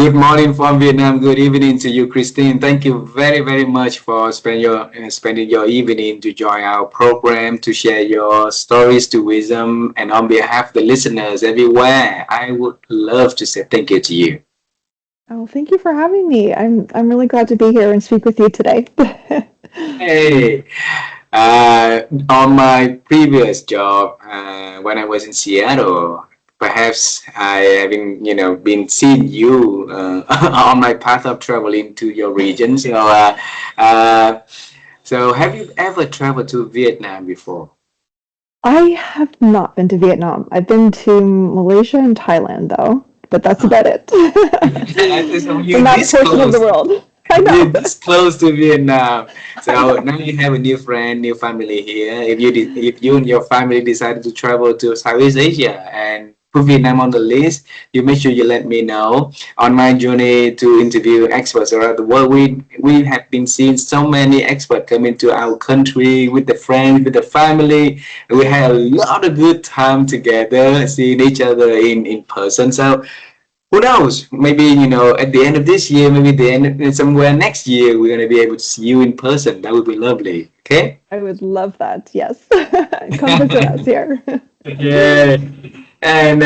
Good morning from Vietnam. Good evening to you, Christine. Thank you very, very much for spending your evening to join our program, to share your stories to wisdom. And on behalf of the listeners everywhere, I would love to say thank you to you. Oh, thank you for having me. I'm really glad to be here and speak with you today. Hey, on my previous job, when I was in Seattle, perhaps I haven't, been seeing you on my path of traveling to your region. Uh, so have you ever traveled to Vietnam before? I have not been to Vietnam. I've been to Malaysia and Thailand, though, but that's Uh, about it. so In you that this portion of the close. world. I You're know. this close to Vietnam. I So know. now you have a new friend, new family here. If you and your family decided to travel to Southeast Asia and put Vietnam on the list, you make sure you let me know. On my journey to interview experts around the world, we have been seeing so many experts coming to our country with the friends, with the family. We had a lot of good time together, seeing each other in person. So who knows? Maybe at the end of this year, maybe the end somewhere next year, we're gonna be able to see you in person. That would be lovely. Okay. I would love that. Yes. Come visit us here. Yeah. And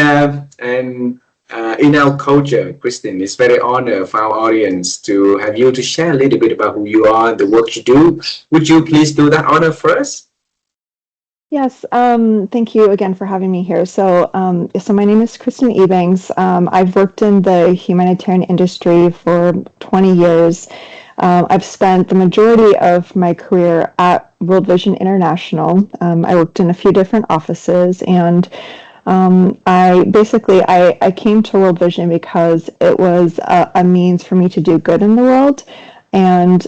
in our culture, Kristen, it's very honor for our audience to have you to share a little bit about who you are, the work you do. Would you please do that honor first? Yes, thank you again for having me here. So my name is Kristin Ebanks. I've worked in the humanitarian industry for 20 years. I've spent the majority of my career at World Vision International. I worked in a few different offices, and I came to World Vision because it was a means for me to do good in the world. And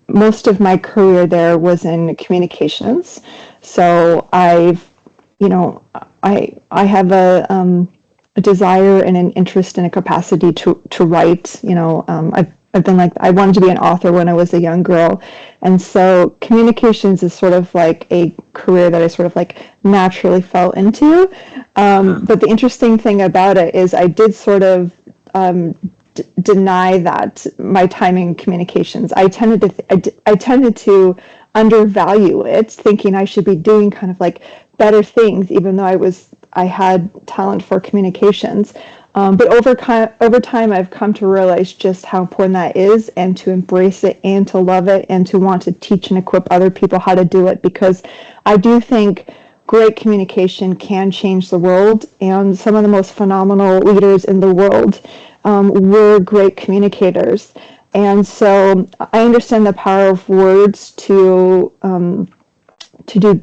most of my career there was in communications. So you know, I have a desire and an interest and a capacity to write. I've been like I wanted to be an author when I was a young girl, and so communications is sort of like a career that I sort of like naturally fell into. But the interesting thing about it is I did sort of deny that my time in communications. I tended to undervalue it, thinking I should be doing kind of like better things, even though I had talent for communications. But over time, I've come to realize just how important that is, and to embrace it, and to love it, and to want to teach and equip other people how to do it. Because I do think great communication can change the world, and some of the most phenomenal leaders in the world were great communicators. And so I understand the power of words to do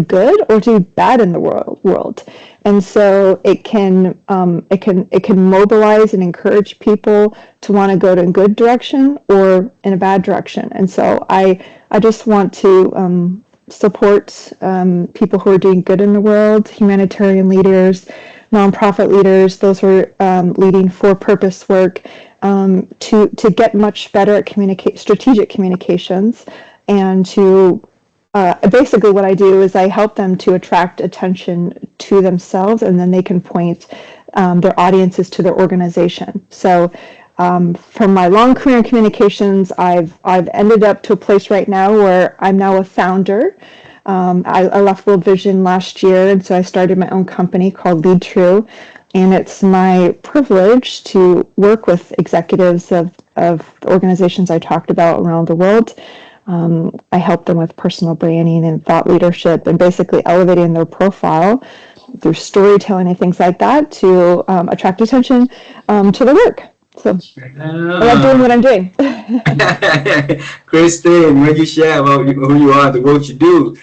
good or to do bad in the world. And so it can mobilize and encourage people to want to go in a good direction or in a bad direction. And so I just want to support people who are doing good in the world, humanitarian leaders, nonprofit leaders, those who are leading for-purpose work, to get much better at strategic communications, and to basically what I do is I help them to attract attention to themselves, and then they can point their audiences to their organization. So from my long career in communications, I've ended up to a place right now where I'm now a founder. I left World Vision last year, and so I started my own company called LeadTrue, and it's my privilege to work with executives of the organizations I talked about around the world. I help them with personal branding and thought leadership, and basically elevating their profile through storytelling and things like that to attract attention to their work. So I love doing Ah. what I'm doing. Christine, when you share about who you are, the work you do,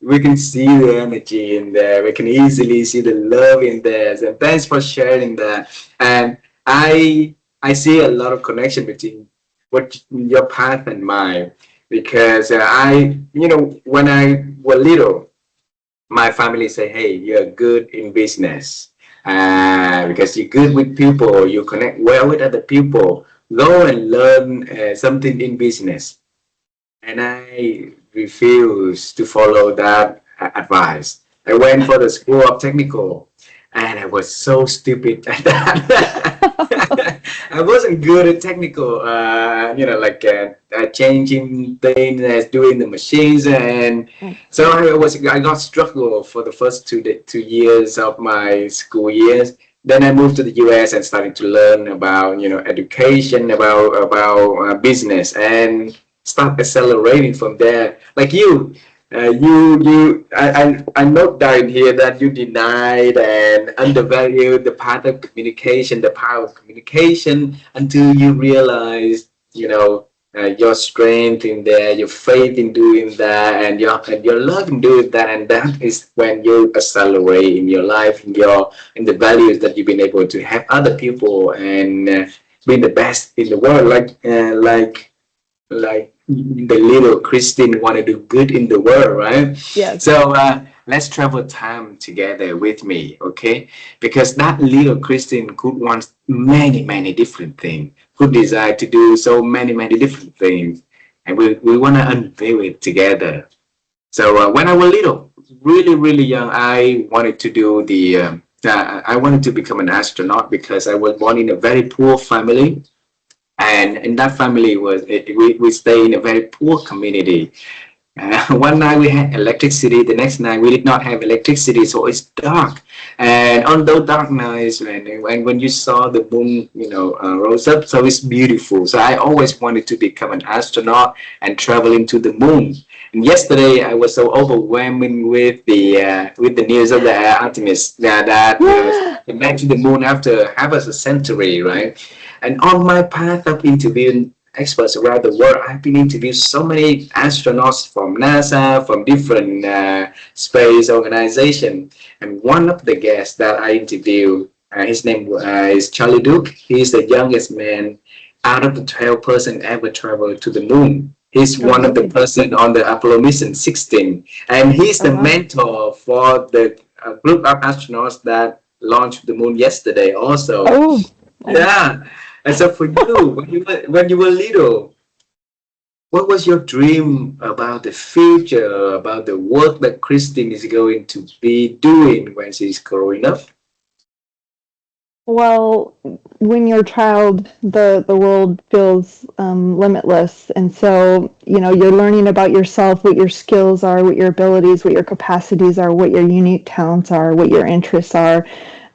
we can see the energy in there. We can easily see the love in there. So thanks for sharing that. And I see a lot of connection between what your path and mine, because when I was little, my family say, "Hey, you're good in business, because you're good with people. You connect well with other people. Go and learn something in business." And I refused to follow that advice. I went for the school of technical, and I was so stupid at that. I wasn't good at technical, like changing things, doing the machines, and so I got struggle for the first 2 years of my school years. Then I moved to the US and started to learn about education, about business, and start accelerating from there. Like you, I note down here that you denied and undervalued the part of communication, the power of communication, until you realized, your strength in there, your faith in doing that, and your love in doing that, and that is when you accelerate in your life, in the values that you've been able to help other people and being the best in the world, like the little Kristin want to do good in the world, right? Yes. So let's travel time together with me, okay? Because that little Kristin could want many, many different things, could desire to do so many, many different things, and we want to unveil it together. So when I was little, really, really young, I wanted to do I wanted to become an astronaut because I was born in a very poor family, and in that family we stay in a very poor community. One night we had electricity, the next night we did not have electricity, so it's dark. And on those dark nights, when you saw the moon, rose up, so it's beautiful. So I always wanted to become an astronaut and travel into the moon. And yesterday I was so overwhelming with the news of the Artemis that back to the moon after half a century, right? And on my path of interviewing experts around the world, I've been interviewed so many astronauts from NASA, from different space organizations. And one of the guests that I interviewed, his name is Charlie Duke. He's the youngest man out of the 12 person ever traveled to the moon. He's Oh, one of the really? person on the Apollo mission 16, and he's Oh, the wow. mentor for the group of astronauts that launched the moon yesterday. Also, Oh, nice. yeah. And so for you, when you were little, what was your dream about the future, about the work that Kristin is going to be doing when she's growing up? Well, when you're a child, the world feels limitless, and so you're learning about yourself, what your skills are, what your abilities, what your capacities are, what your unique talents are, what your interests are,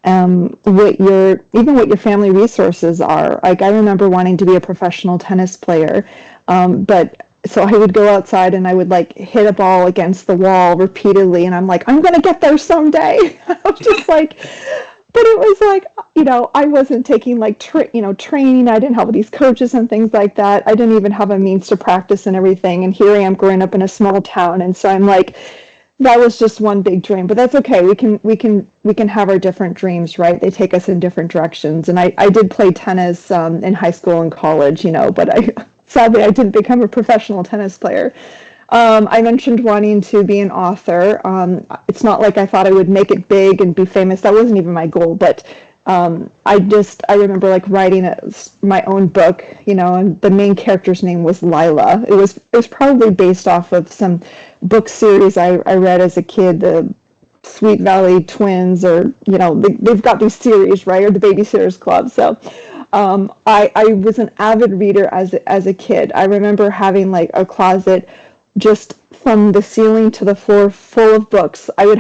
what your family resources are. Like I remember wanting to be a professional tennis player, but so I would go outside and I would like hit a ball against the wall repeatedly, and I'm like, I'm gonna get there someday. I'm just like, but it was like, I wasn't taking like training. I didn't have these coaches and things like that. I didn't even have a means to practice and everything. And here I am growing up in a small town, and so I'm like, that was just one big dream. But that's okay. We can have our different dreams, right? They take us in different directions. And I did play tennis in high school and college, but I sadly I didn't become a professional tennis player. I mentioned wanting to be an author. It's not like I thought I would make it big and be famous. That wasn't even my goal. But I remember like writing my own book, and the main character's name was Lila. It was probably based off of some book series I read as a kid, the Sweet Valley Twins, or they've got these series, right, or the Babysitters Club. So I was an avid reader as a kid. I remember having like a closet just from the ceiling to the floor full of books. I would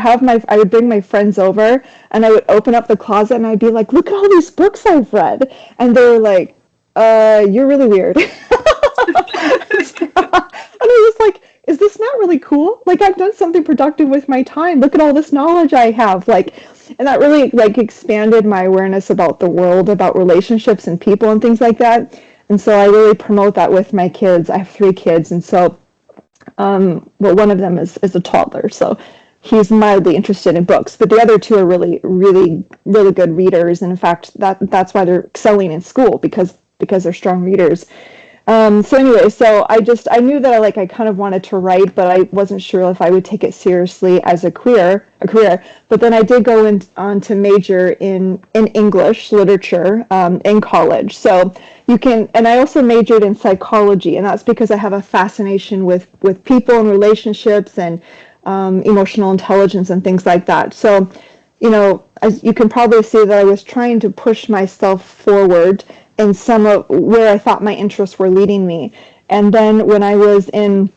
bring my friends over and I would open up the closet and I'd be like, look at all these books I've read. And they were like, you're really weird. And I was like, is this not really cool? Like I've done something productive with my time. Look at all this knowledge I have. And that really like expanded my awareness about the world, about relationships and people and things like that. And so I really promote that with my kids. I have 3 kids, and so well, one of them is a toddler, so he's mildly interested in books, but the other 2 are really, really, really good readers. And in fact, that's why they're excelling in school, because they're strong readers. So anyway, so I knew that I kind of wanted to write, but I wasn't sure if I would take it seriously as a career. But then I did go on to major in English literature in college. So and I also majored in psychology, and that's because I have a fascination with people and relationships and emotional intelligence and things like that. So, as you can probably see that I was trying to push myself forward in some of where I thought my interests were leading me. And then when I was in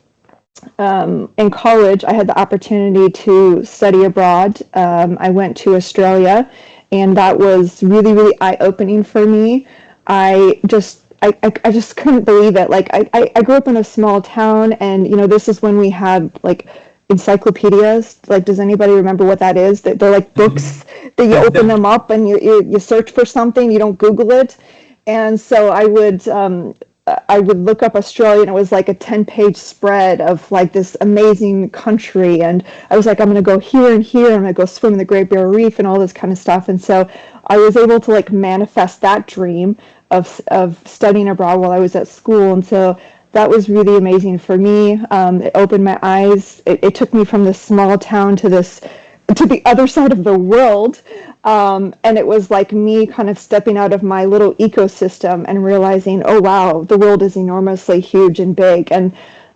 college, I had the opportunity to study abroad. I went to Australia, and that was really, really eye-opening for me. I just couldn't believe it. Like I grew up in a small town, and this is when we had like encyclopedias. Like, does anybody remember what that is? They're like books that you open them up and you search for something. You don't Google it. And so I would look up Australia, and it was like a 10-page spread of like this amazing country. And I was like, I'm going to go here and here. I'm going to go swim in the Great Barrier Reef and all this kind of stuff. And so I was able to like manifest that dream of studying abroad while I was at school. And so that was really amazing for me. It opened my eyes. It took me from this small town to the other side of the world. And it was like me kind of stepping out of my little ecosystem and realizing, oh, wow, the world is enormously huge and big. And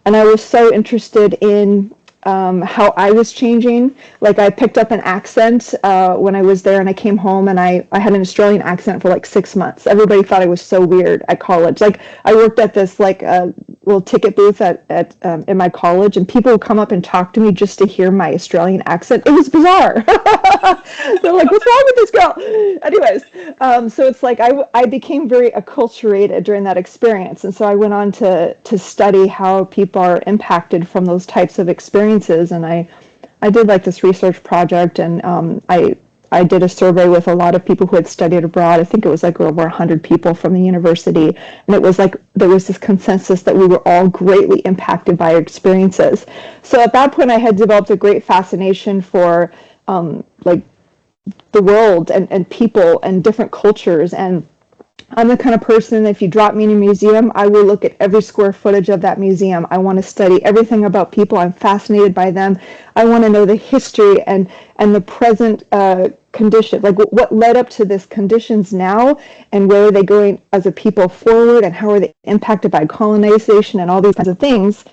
I was so interested in how I was changing. Like, I picked up an accent when I was there, and I came home, and I had an Australian accent for like 6 months. Everybody thought I was so weird at college. Like, I worked at this like little ticket booth at in my college, and people would come up and talk to me just to hear my Australian accent. It was bizarre. They're like, what's wrong with this girl? Anyways, so it's like I became very acculturated during that experience. And so I went on to study how people are impacted from those types of experiences. And I did like this research project, and I did a survey with a lot of people who had studied abroad. I think it was like over 100 people from the university. And it was like there was this consensus that we were all greatly impacted by our experiences. So at that point, I had developed a great fascination for like the world and people and different cultures. And I'm the kind of person, if you drop me in a museum, I will look at every square footage of that museum. I want to study everything about people. I'm fascinated by them. I want to know the history and the present condition, like what led up to this conditions now, and where are they going as a people forward, and how are they impacted by colonization and all these kinds of things.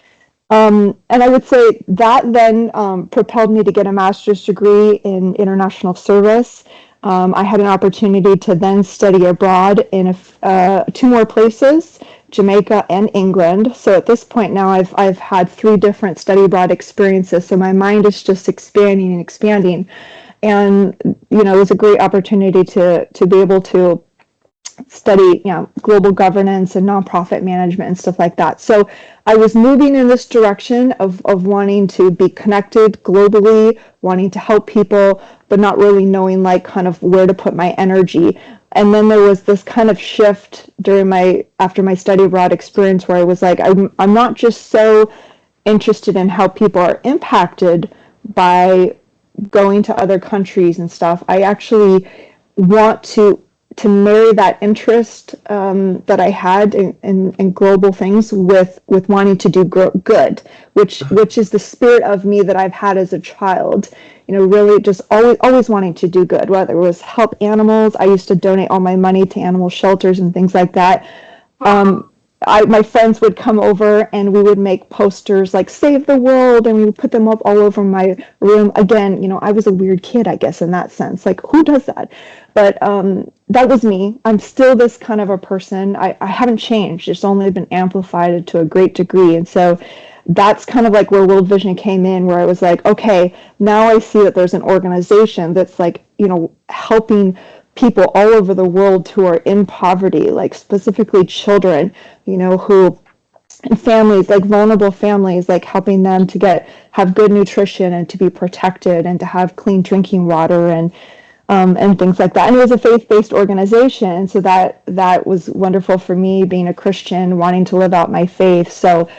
And I would say that then propelled me to get a master's degree in international service. I had an opportunity to then study abroad in 2 more places, Jamaica and England. So at this point now, I've had 3 different study abroad experiences. So my mind is just expanding and expanding. And it was a great opportunity to be able to study global governance and nonprofit management and stuff like that. So I was moving in this direction of wanting to be connected globally, wanting to help people, but not really knowing like kind of where to put my energy. And then there was this kind of shift after my study abroad experience, where I was like, I'm not just so interested in how people are impacted by going to other countries and stuff. I actually want to marry that interest that I had in global things with wanting to do good, which is the spirit of me that I've had as a child. Really just always wanting to do good, whether it was help animals. I used to donate all my money to animal shelters and things like that. My friends would come over, and we would make posters like "Save the World," and we would put them up all over my room. Again, I was a weird kid, I guess, in that sense. Like, who does that? But that was me. I'm still this kind of a person. I haven't changed. It's only been amplified to a great degree. And so that's kind of like where World Vision came in, where I was like, okay, now I see that there's an organization that's like, helping people all over the world who are in poverty, like specifically children, who, and families, like vulnerable families, like helping them to have good nutrition and to be protected and to have clean drinking water and things like that. And it was a faith-based organization, so that was wonderful for me, being a Christian, wanting to live out my faith. So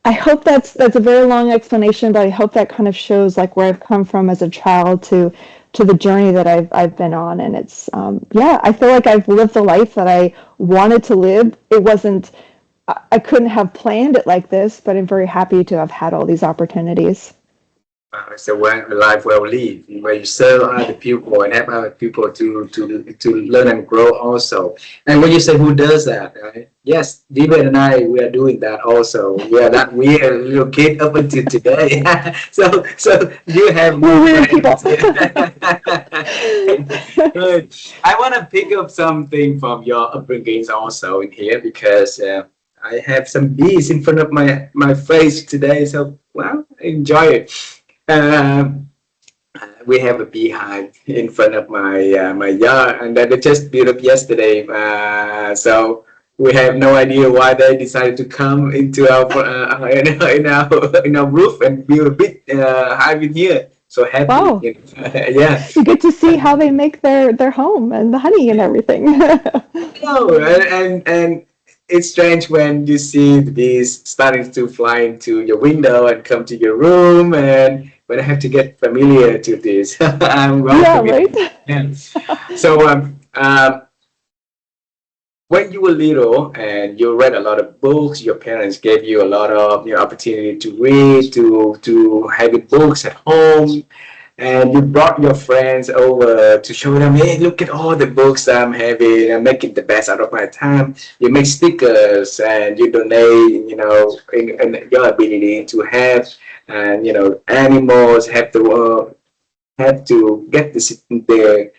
I hope that's a very long explanation, but I hope that kind of shows like where I've come from as a child to the journey that I've been on. And it's I feel like I've lived the life that I wanted to live. It wasn't, I couldn't have planned it like this, but I'm very happy to have had all these opportunities. It's a life well lived, where you serve other people and help other people to learn and grow also. And when you say who does that, right? Yes, David and I, we are doing that also. We are that weird little kid up until today. So you have We're new weird people. friends. Good. I want to pick up something from your upbringings also in here because I have some bees in front of my face today. So well, enjoy it. Um, we have a beehive in front of my yard, and that they just built up yesterday. So we have no idea why they decided to come into our in our roof and build a big hive in here. So happy, Wow. yeah. You get to see how they make their home and the honey and everything. No, and it's strange when you see the bees starting to fly into your window and come to your room, and when I have to get familiar to this, I'm Yeah, welcoming. right? Yeah. So when you were little and you read a lot of books, your parents gave you a lot of opportunity to read, to have books at home, and you brought your friends over to show them, hey, look at all the books I'm having. I'm making the best out of my time. You make stickers and you donate, in your ability to have, and animals have to get the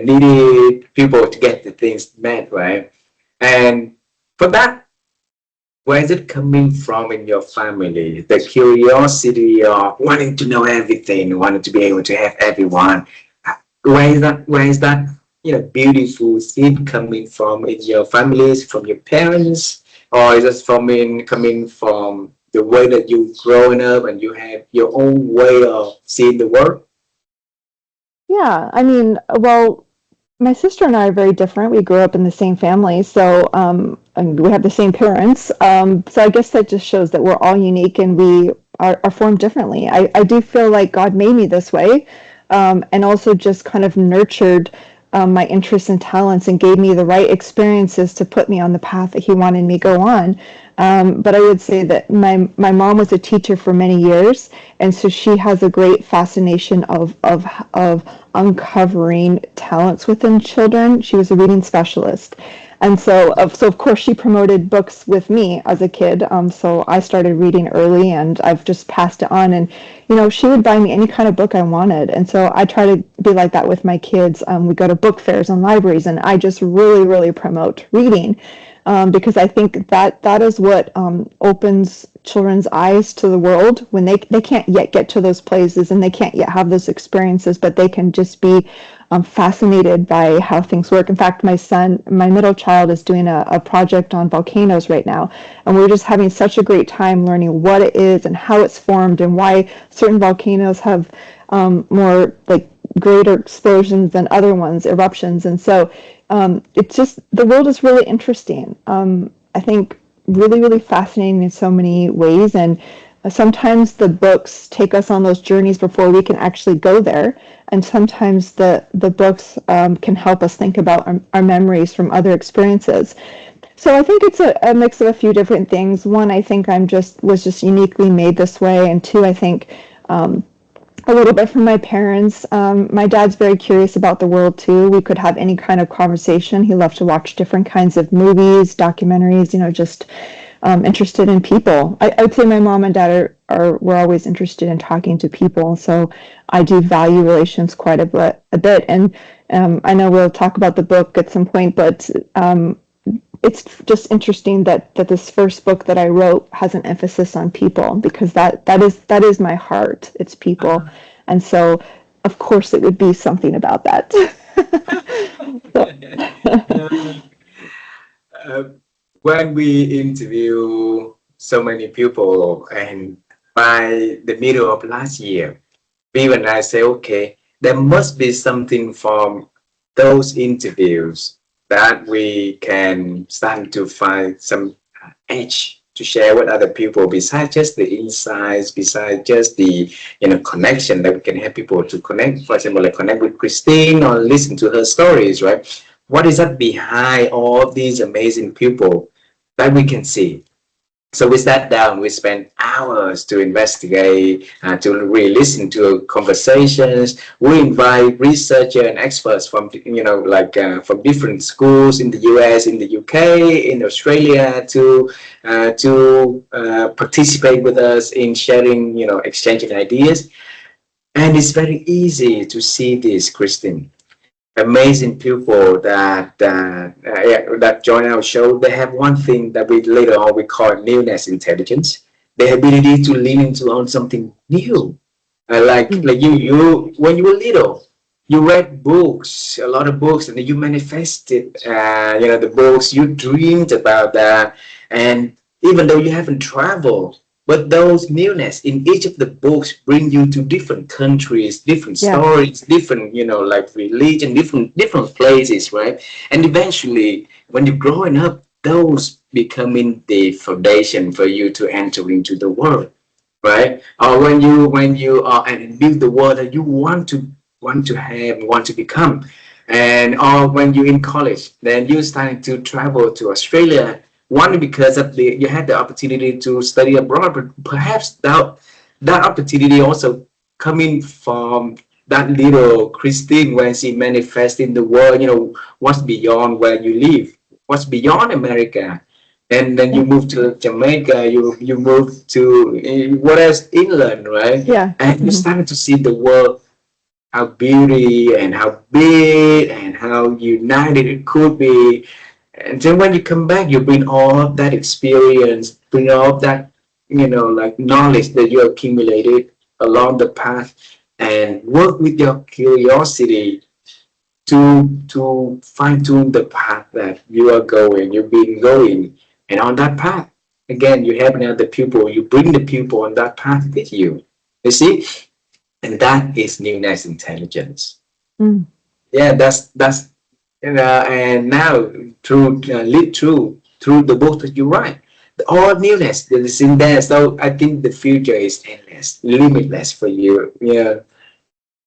needy people to get the things met, right? And for that, where is it coming from in your family? The curiosity of wanting to know everything, wanting to be able to have everyone. Where is that beautiful seed coming from in your families, from your parents, or is it coming from the way that you've grown up and you have your own way of seeing the world? Yeah, I mean, well, my sister and I are very different. We grew up in the same family, so and we have the same parents. So I guess that just shows that we're all unique and we are formed differently. I do feel like God made me this way, and also just kind of nurtured my interests and talents and gave me the right experiences to put me on the path that He wanted me to go on. But I would say that my mom was a teacher for many years, and so she has a great fascination of uncovering talents within children. She was a reading specialist. And so of course she promoted books with me as a kid. So I started reading early, and I've just passed it on. And she would buy me any kind of book I wanted. And so I try to be like that with my kids. We go to book fairs and libraries, and I just really, really promote reading, because I think that is what opens children's eyes to the world when they can't yet get to those places and they can't yet have those experiences, but they can just be fascinated by how things work. In fact, my middle child, is doing a project on volcanoes right now, and we're just having such a great time learning what it is and how it's formed and why certain volcanoes have more like greater explosions than other ones, eruptions. And so it's just, the world is really interesting. I think really, really fascinating in so many ways. And sometimes the books take us on those journeys before we can actually go there. And sometimes the books can help us think about our memories from other experiences. So I think it's a mix of a few different things. One, I think was just uniquely made this way. And two, I think a little bit from my parents. My dad's very curious about the world too. We could have any kind of conversation. He loved to watch different kinds of movies, documentaries, just interested in people. I would say my mom and dad were always interested in talking to people. So I do value relations quite a bit. And I know we'll talk about the book at some point, but it's just interesting that this first book that I wrote has an emphasis on people, because that is my heart. It's people, and so of course it would be something about that. Uh, when we interview so many people, and by the middle of last year, we and I say, okay, there must be something from those interviews that we can start to find some edge to share with other people, besides just the insights, besides just the connection that we can help people to connect. For example, like connect with Christine or listen to her stories, right? What is that behind all of these amazing people that we can see? So we sat down, we spent hours to investigate, to really listen to conversations. We invite researchers and experts from, from different schools in the US, in the UK, in Australia to participate with us in sharing, exchanging ideas. And it's very easy to see this, Kristin. Amazing people that join our show. They have one thing that we later on we call NEWNESS Intelligence. The ability to lean into on something new. Like you when you were little, you read books, a lot of books, and then you manifested. The books you dreamed about that, and even though you haven't traveled, but those newness in each of the books bring you to different countries, different Yeah. stories, different, like religion, different places, right? And eventually, when you're growing up, those becoming the foundation for you to enter into the world, right? Or when you are and build the world that you want to have, want to become, and or when you're in college, then you're starting to travel to Australia. One, because of you had the opportunity to study abroad, but perhaps that opportunity also coming from that little Christine when she manifests in the world. What's beyond where you live, what's beyond America, and then you Yeah. move to Jamaica, you move to what else, England, right? Yeah. And you Hmm. started to see the world, how beauty and how big and how united it could be. And then when you come back, you bring all of that experience, bring all of that, like knowledge that you accumulated along the path, and work with your curiosity to fine tune the path that you've been going. And on that path, again, you have now the pupil, you bring the pupil on that path with you. You see? And that is newness intelligence. Mm. Yeah, that's and now through through the book that you write, all newness that is in there. So I think the future is endless, limitless for you. Yeah.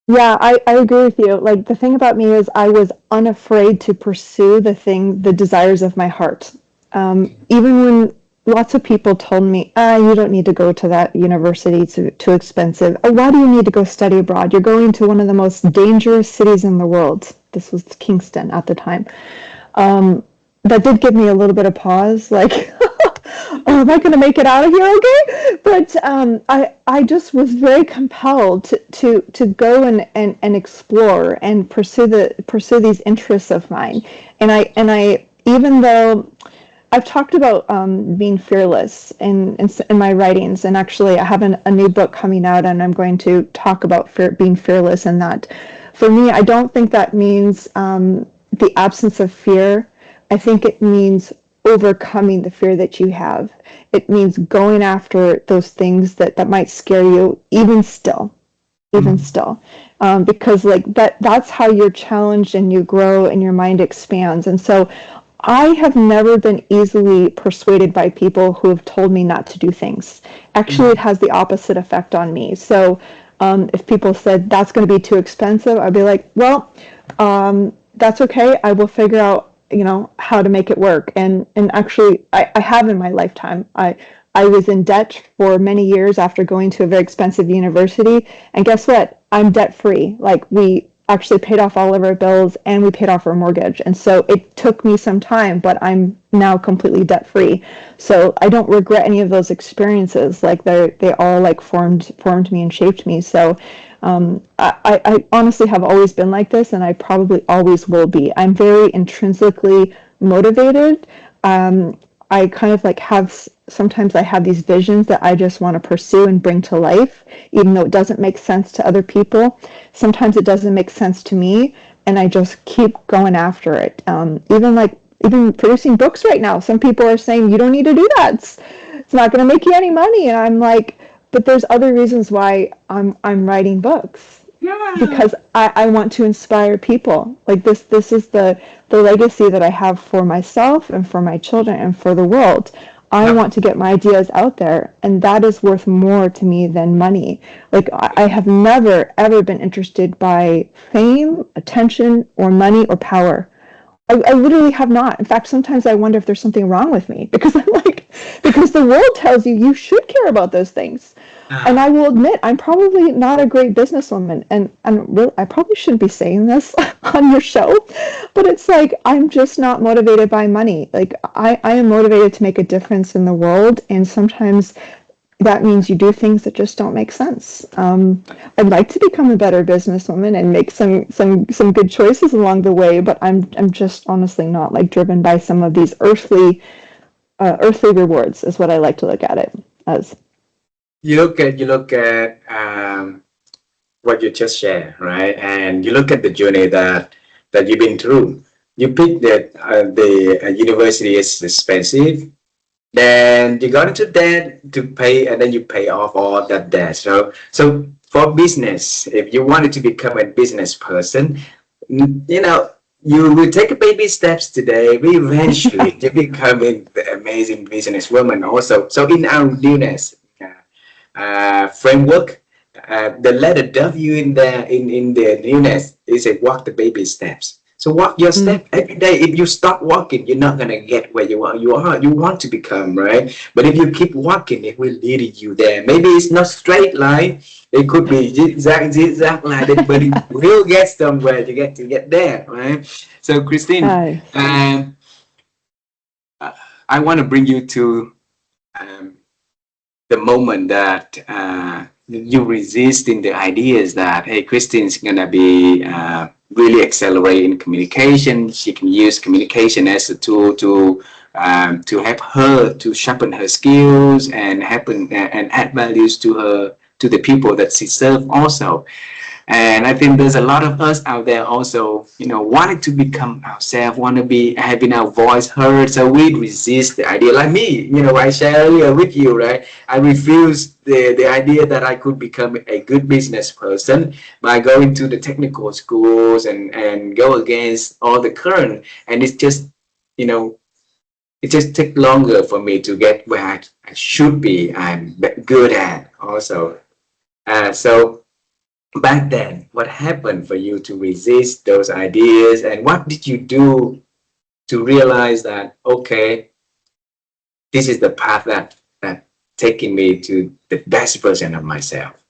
Yeah, I agree with you. Like the thing about me is I was unafraid to pursue the desires of my heart. Even when lots of people told me, you don't need to go to that university, it's too expensive. Why do you need to go study abroad? You're going to one of the most dangerous cities in the world. This was Kingston at the time. Um, that did give me a little bit of pause, like, oh, am I going to make it out of here okay? But I just was very compelled to go and explore and pursue these interests of mine. And I even though I've talked about being fearless in my writings, and actually I have a new book coming out, and I'm going to talk about being fearless. And that, for me, I don't think that means the absence of fear. I think it means overcoming the fear that you have. It means going after those things that might scare you, even Mhm. still, because like that's how you're challenged and you grow and your mind expands. And so I have never been easily persuaded by people who have told me not to do things. Actually, it has the opposite effect on me. So if people said that's going to be too expensive, I'd be like, well, that's okay. I will figure out, how to make it work. And actually, I have in my lifetime. I was in debt for many years after going to a very expensive university. And guess what? I'm debt free. Like, we actually paid off all of our bills and we paid off our mortgage. And so it took me some time, but I'm now completely debt free. So I don't regret any of those experiences. Like, they all like formed me and shaped me. So I honestly have always been like this, and I probably always will be. I'm very intrinsically motivated. I kind of like sometimes I have these visions that I just want to pursue and bring to life, even though it doesn't make sense to other people. Sometimes it doesn't make sense to me, and I just keep going after it. Even producing books right now, some people are saying you don't need to do that. It's not going to make you any money, and I'm like, but there's other reasons why I'm writing books, Yeah. because I want to inspire people. Like this is the legacy that I have for myself and for my children and for the world. I Yep. want to get my ideas out there, and that is worth more to me than money. Like I have never ever been interested by fame, attention, or money or power. I literally have not. In fact, sometimes I wonder if there's something wrong with me, because I'm like, because the world tells you should care about those things. And I Ah, will admit, I'm probably not a great businesswoman, and really, I probably shouldn't be saying this on your show, but it's like I'm just not motivated by money. Like I am motivated to make a difference in the world, and sometimes that means you do things that just don't make sense. I'd like to become a better businesswoman and make some good choices along the way, but I'm just honestly not like driven by some of these earthly rewards, is what I like to look at it as. you look at what you just shared, right? And you look at the journey that you've been through. You pick that the university is expensive, then you got into debt to pay, and then you pay off all that debt. So for business, if you wanted to become a business person, you know, you will take baby steps today. We eventually to becoming the amazing businesswoman also. So in our newness framework, the letter W in the newness is a walk the baby steps. So walk your Mm, step every day. If you stop walking, you're not gonna get where you want to become, right? But if you keep walking, it will lead you there. Maybe it's not straight line. It could be zigzag line, but it will get somewhere to get there, right? So Christine, yeah, um, uh, I want to bring you to um, the moment that you resisting the ideas that hey, Kristen's gonna be really accelerating communication. She can use communication as a tool to help her to sharpen her skills and happen and add values to her to the people that she serves also. And I think there's a lot of us out there also, wanting to become ourselves, want to be having our voice heard. So we resist the idea, like me, I shared earlier with you, right? I refused the idea that I could become a good business person by going to the technical schools and go against all the current. And it's just, you know, it just takes longer for me to get where I should be. I'm good at also. So back then, what happened for you to resist those ideas, and what did you do to realize that okay, this is the path that taking me to the best version of myself?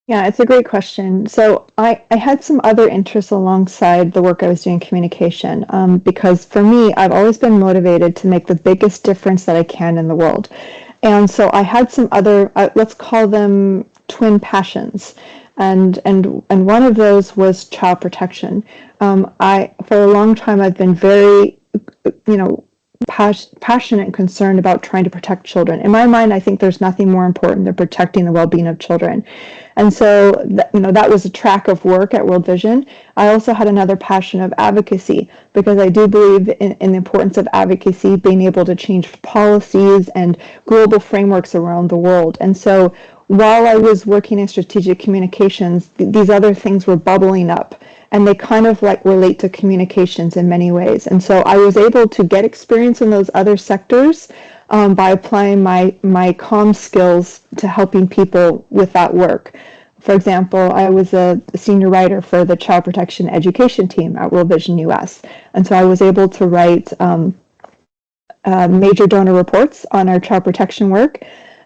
yeah, it's a great question. So I had some other interests alongside the work I was doing in communication, because for me, I've always been motivated to make the biggest difference that I can in the world. And so I had some other, let's call them twin passions. And one of those was child protection. For a long time, I've been very, you know, passionate and concerned about trying to protect children. In my mind, I think there's nothing more important than protecting the well-being of children. And so, that was a track of work at World Vision. I also had another passion of advocacy because I do believe in the importance of advocacy, being able to change policies and global frameworks around the world. And so, while I was working in strategic communications, these other things were bubbling up, and they kind of like relate to communications in many ways. And so I was able to get experience in those other sectors, by applying my comm skills to helping people with that work. For example, I was a senior writer for the child protection education team at World Vision US, and so I was able to write major donor reports on our child protection work.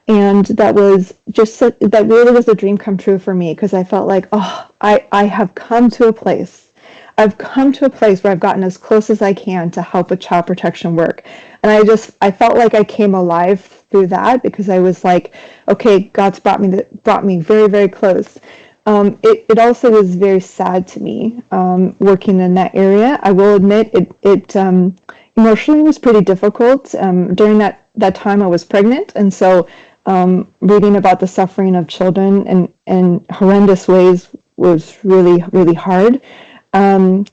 And that was that really was a dream come true for me because I felt like, oh, I have come to a place. I've come to a place where I've gotten as close as I can to help with child protection work. And I felt like I came alive through that because I was like, okay, God's brought me very, very close. It also was very sad to me, working in that area. I will admit it emotionally was pretty difficult. During that time I was pregnant, and so reading about the suffering of children in horrendous ways was really, really hard. Um,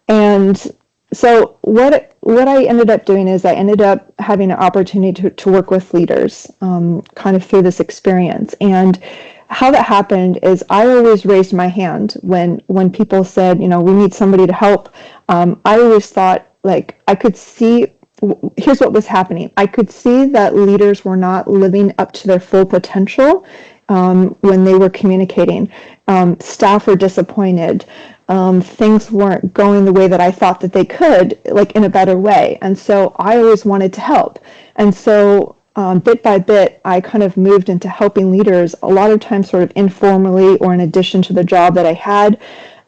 and so what I ended up doing is I ended up having an opportunity to work with leaders, kind of through this experience. And how that happened is I always raised my hand when people said, we need somebody to help. I always thought like I could see. Here's what was happening. I could see that leaders were not living up to their full potential, when they were communicating. Staff were disappointed. Things weren't going the way that I thought that they could, like in a better way. And so I always wanted to help. And so bit by bit, I kind of moved into helping leaders, a lot of times sort of informally or in addition to the job that I had.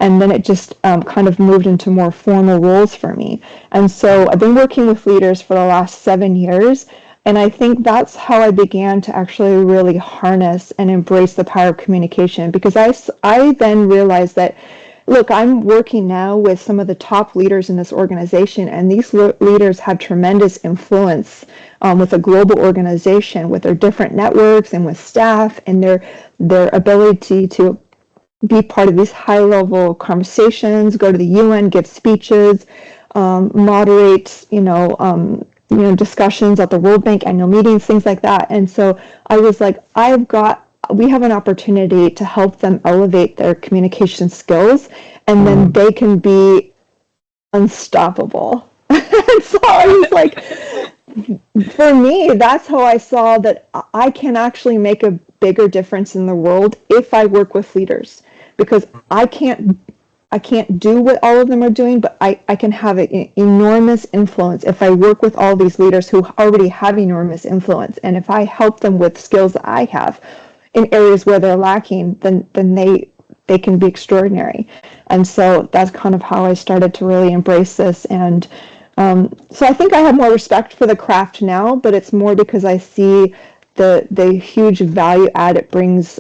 And then it just kind of moved into more formal roles for me. And so I've been working with leaders for the last 7 years. And I think that's how I began to actually really harness and embrace the power of communication, because I then realized that, look, I'm working now with some of the top leaders in this organization, and these leaders have tremendous influence with a global organization, with their different networks and with staff, and their ability to be part of these high-level conversations, go to the UN, give speeches, moderate, discussions at the World Bank annual meetings, things like that. And so I was like, we have an opportunity to help them elevate their communication skills, and then they can be unstoppable. And so I was like, for me, that's how I saw that I can actually make a bigger difference in the world if I work with leaders, because I can't do what all of them are doing, but I can have an enormous influence if I work with all these leaders who already have enormous influence. And if I help them with skills that I have in areas where they're lacking, then they can be extraordinary. And so that's kind of how I started to really embrace this. And so I think I have more respect for the craft now, but it's more because I see the huge value add it brings,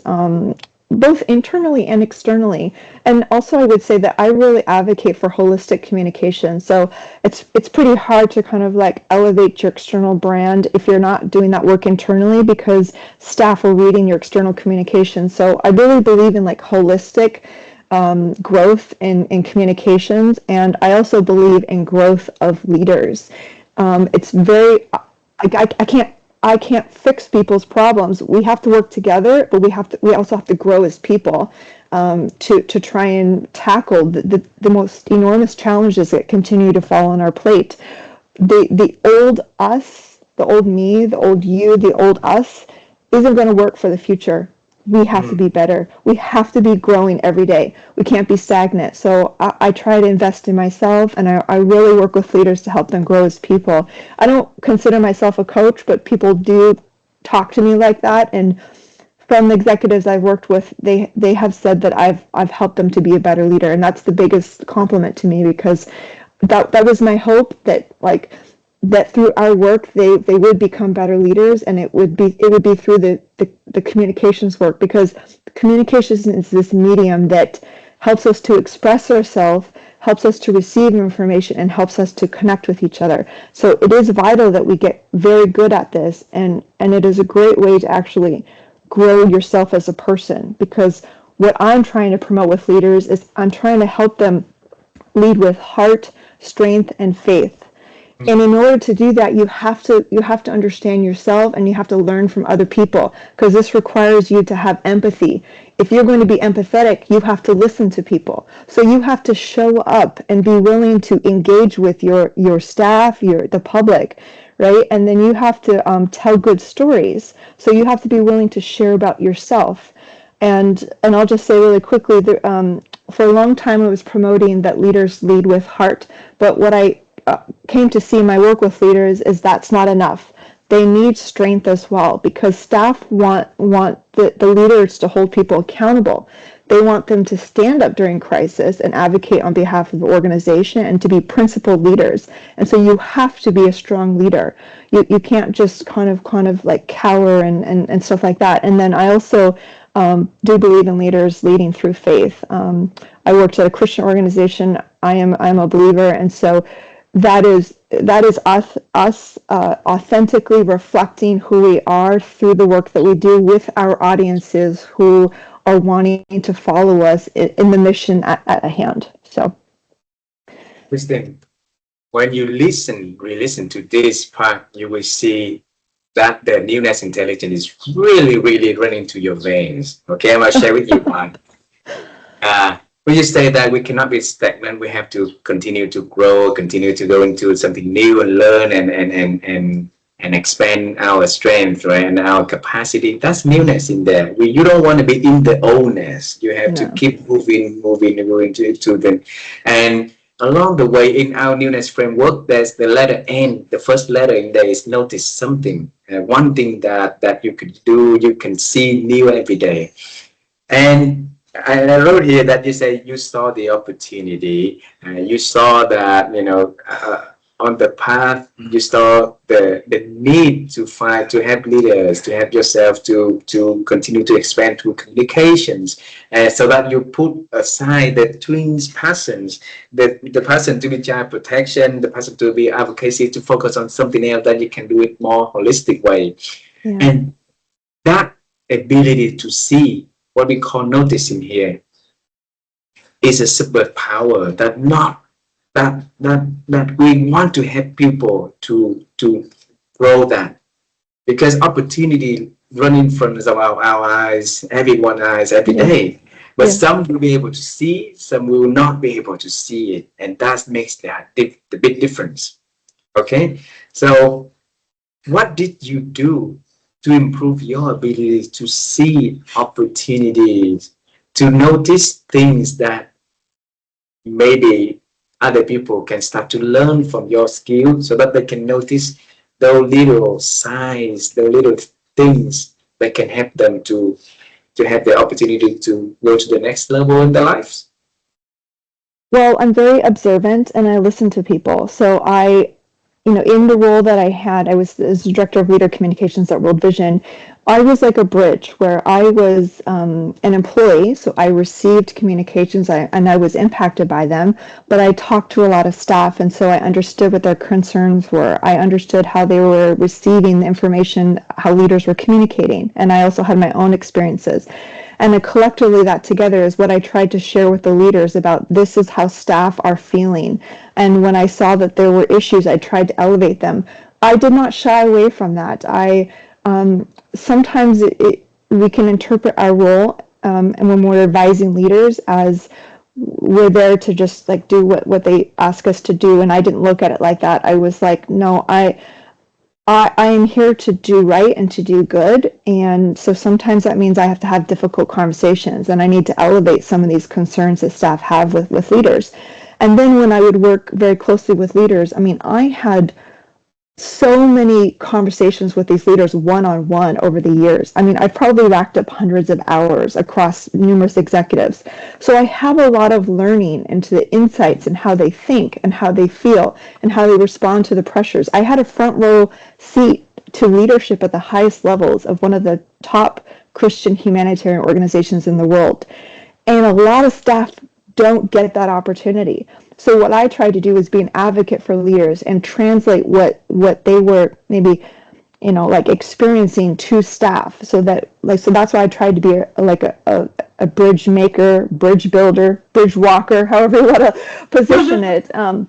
both internally and externally. And also I would say that I really advocate for holistic communication. So it's pretty hard to kind of like elevate your external brand if you're not doing that work internally, because staff are reading your external communication. So I really believe in like holistic growth in communications, and I also believe in growth of leaders. It's very, I can't fix people's problems. We have to work together, but we also have to grow as people, to try and tackle the most enormous challenges that continue to fall on our plate. The old us, the old me, the old you, the old us isn't going to work for the future. We have to be better. We have to be growing every day. We can't be stagnant. So I try to invest in myself, and I really work with leaders to help them grow as people. I don't consider myself a coach, but people do talk to me like that. And from the executives I've worked with, they have said that I've helped them to be a better leader, and that's the biggest compliment to me, because that was my hope, that through our work they would become better leaders, and it would be through the communications work, because communications is this medium that helps us to express ourselves, helps us to receive information, and helps us to connect with each other. So it is vital that we get very good at this, and it is a great way to actually grow yourself as a person, because what I'm trying to promote with leaders is I'm trying to help them lead with heart, strength, and faith. And in order to do that, you have to understand yourself, and you have to learn from other people, because this requires you to have empathy. If you're going to be empathetic, you have to listen to people. So you have to show up and be willing to engage with your staff, the public, right? And then you have to tell good stories. So you have to be willing to share about yourself. And I'll just say really quickly, for a long time I was promoting that leaders lead with heart, but what I came to see in my work with leaders is that's not enough. They need strength as well, because staff want the leaders to hold people accountable. They want them to stand up during crisis and advocate on behalf of the organization, and to be principled leaders. And so you have to be a strong leader. You can't just kind of like cower and stuff like that. And then I also do believe in leaders leading through faith. I worked at a Christian organization. I'm a believer, and so that is us authentically reflecting who we are through the work that we do with our audiences who are wanting to follow us in the mission at hand. So, Kristin, when you re-listen to this part, you will see that the NEWNESS Intelligence is really, really running through your veins. Okay, I'm going to share with you one. We just say that we cannot be stagnant. We have to continue to grow, continue to go into something new and learn and expand our strength, right, and our capacity. That's newness in there. You don't want to be in the oldness. You have to keep moving to them. And along the way in our newness framework, there's the letter N. The first letter in there is notice something. One thing that you could do, you can see new every day. And I wrote here that you say you saw the opportunity, you saw that, on the path, you saw the need to find, to help leaders, to help yourself to continue to expand through communications, so that you put aside the twins passions, the passion to be child protection, the passion to be advocacy, to focus on something else that you can do it more holistic way. Yeah. And that ability to see, what we call noticing here, is a superpower that not that we want to help people to grow that, because opportunity running in front of our eyes, everyone's eyes every Yeah. day. But Yeah. some will be able to see, some will not be able to see it, and that makes the big difference. Okay, so what did you do to improve your ability to see opportunities, to notice things that maybe other people can start to learn from your skill, so that they can notice those little signs, those little things that can help them to have the opportunity to go to the next level in their lives? Well, I'm very observant and I listen to people. So in the role that I had, I was as director of leader communications at World Vision. I was like a bridge where I was an employee, so I received communications and I was impacted by them, but I talked to a lot of staff, and so I understood what their concerns were. I understood how they were receiving the information, how leaders were communicating, and I also had my own experiences. And then collectively, that together is what I tried to share with the leaders about this is how staff are feeling. And when I saw that there were issues, I tried to elevate them. I did not shy away from that. Sometimes we can interpret our role, and when we're advising leaders, as we're there to just like do what they ask us to do. And I didn't look at it like that. I was like, no, I am here to do right and to do good. And so sometimes that means I have to have difficult conversations and I need to elevate some of these concerns that staff have with leaders. And then when I would work very closely with leaders, I mean, I had so many conversations with these leaders one-on-one over the years. I mean, I've probably racked up hundreds of hours across numerous executives. So I have a lot of learning into the insights and how they think and how they feel and how they respond to the pressures. I had a front row seat to leadership at the highest levels of one of the top Christian humanitarian organizations in the world. And a lot of staff don't get that opportunity. So what I tried to do was be an advocate for leaders and translate what they were maybe, like experiencing to staff. So that's why I tried to be a bridge maker, bridge builder, bridge walker, however you want to position it. And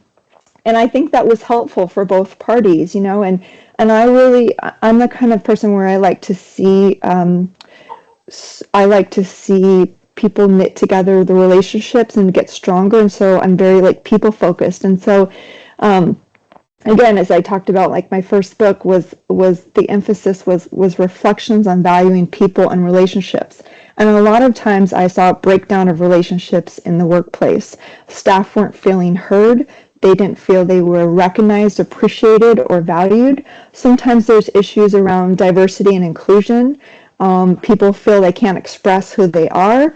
I think that was helpful for both parties, and I'm the kind of person where I like to see people knit together the relationships and get stronger. And so I'm very like people focused. And so, again, as I talked about, like my first book was the emphasis was reflections on valuing people and relationships. And a lot of times I saw a breakdown of relationships in the workplace. Staff weren't feeling heard. They didn't feel they were recognized, appreciated, or valued. Sometimes there's issues around diversity and inclusion. People feel they can't express who they are.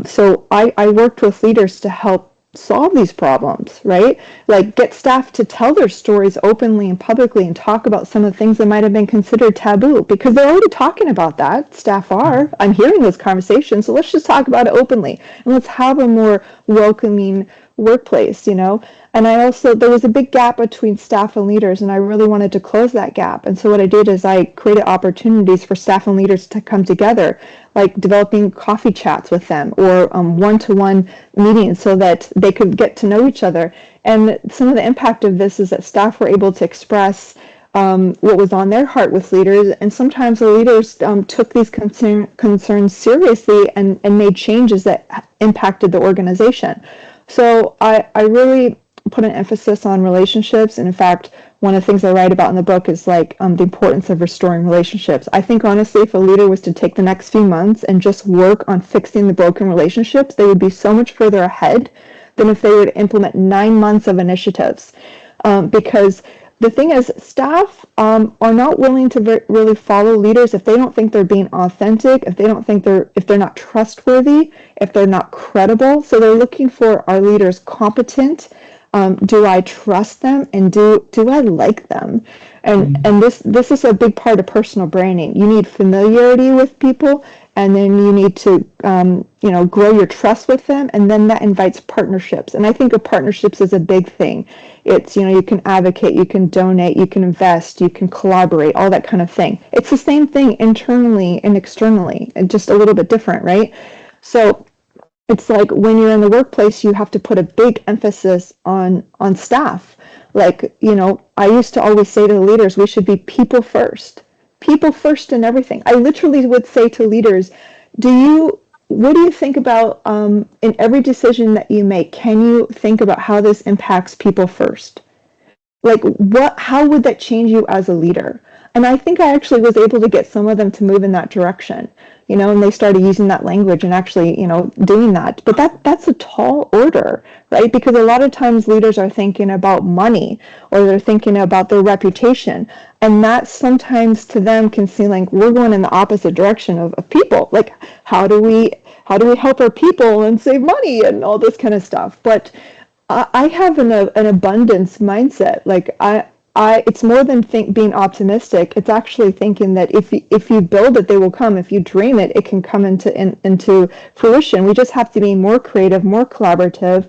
So I worked with leaders to help solve these problems, right? Like get staff to tell their stories openly and publicly and talk about some of the things that might have been considered taboo, because they're already talking about that. Staff are. I'm hearing those conversations. So let's just talk about it openly and let's have a more welcoming workplace, And there was a big gap between staff and leaders, and I really wanted to close that gap. And so what I did is I created opportunities for staff and leaders to come together, like developing coffee chats with them or one-to-one meetings so that they could get to know each other. And some of the impact of this is that staff were able to express what was on their heart with leaders, and sometimes the leaders took these concerns seriously and made changes that impacted the organization. So I really put an emphasis on relationships. And in fact, one of the things I write about in the book is like the importance of restoring relationships. I think honestly, if a leader was to take the next few months and just work on fixing the broken relationships, they would be so much further ahead than if they were to implement 9 months of initiatives. Because the thing is, staff are not willing to really follow leaders if they don't think they're being authentic, if they don't think if they're not trustworthy, if they're not credible. So they're looking for, our leaders competent? Do I trust them, and do I like them? And this is a big part of personal branding. You need familiarity with people, and then you need to grow your trust with them, and then that invites partnerships. And I think of partnerships as a big thing. It's, you can advocate, you can donate, you can invest, you can collaborate, all that kind of thing. It's the same thing internally and externally, and just a little bit different, right? So it's like when you're in the workplace, you have to put a big emphasis on staff. Like, I used to always say to the leaders, we should be people first in everything. I literally would say to leaders, what do you think about, in every decision that you make, can you think about how this impacts people first? Like, how would that change you as a leader? And I think I actually was able to get some of them to move in that direction, and they started using that language and actually, doing that. But that's a tall order, right? Because a lot of times leaders are thinking about money, or they're thinking about their reputation. And that sometimes to them can seem like we're going in the opposite direction of people. Like, how do we help our people and save money and all this kind of stuff? But I have an abundance mindset. Like, it's more than being optimistic. It's actually thinking that if you build it, they will come. If you dream it, it can come into fruition. We just have to be more creative, more collaborative,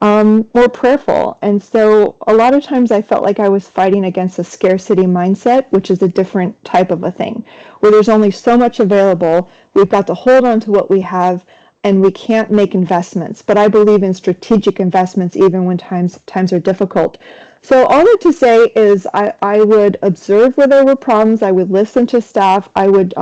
more prayerful. And so a lot of times I felt like I was fighting against a scarcity mindset, which is a different type of a thing, where there's only so much available. We've got to hold on to what we have, and we can't make investments. But I believe in strategic investments even when times are difficult. So all that to say is I would observe where there were problems. I would listen to staff. I would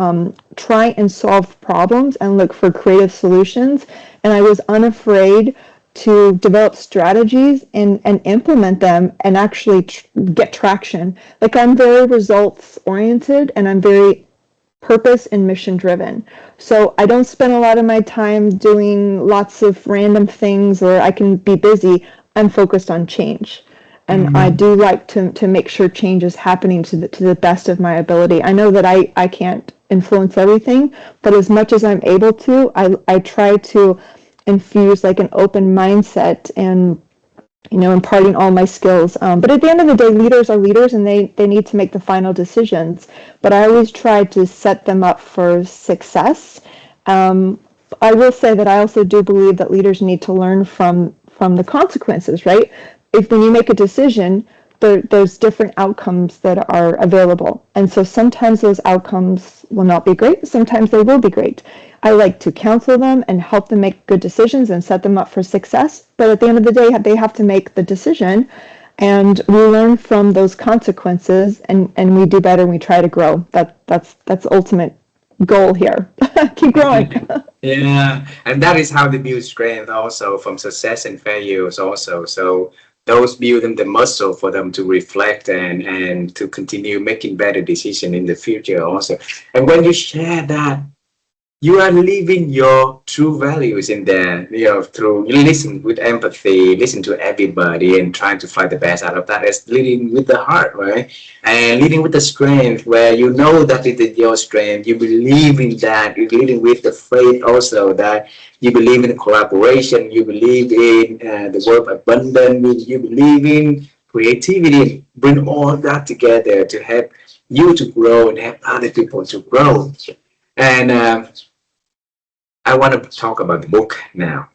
try and solve problems and look for creative solutions. And I was unafraid to develop strategies and implement them and actually get traction. Like, I'm very results oriented, and I'm very purpose and mission driven. So I don't spend a lot of my time doing lots of random things where I can be busy. I'm focused on change. And I do like to make sure change is happening to the best of my ability. I know that I can't influence everything, but as much as I'm able to, I try to infuse like an open mindset and, imparting all my skills. But at the end of the day, leaders are leaders, and they need to make the final decisions. But I always try to set them up for success. I will say that I also do believe that leaders need to learn from the consequences, right? When you make a decision, there's different outcomes that are available. And so sometimes those outcomes will not be great. Sometimes they will be great. I like to counsel them and help them make good decisions and set them up for success. But at the end of the day, they have to make the decision. And we learn from those consequences, and we do better, and we try to grow. That's the ultimate goal here. Keep growing. Yeah, and that is how they build strength also from success and failures also. So those build them the muscle for them to reflect and to continue making better decisions in the future also. And when you share that, you are living your true values in there, through you listen with empathy, listen to everybody, and trying to find the best out of that. It's leading with the heart, right? And leading with the strength, where you know that it is your strength. You believe in that. You're leading with the faith also, that you believe in collaboration. You believe in the word abundance. You believe in creativity. Bring all that together to help you to grow and help other people to grow. And I want to talk about the book now.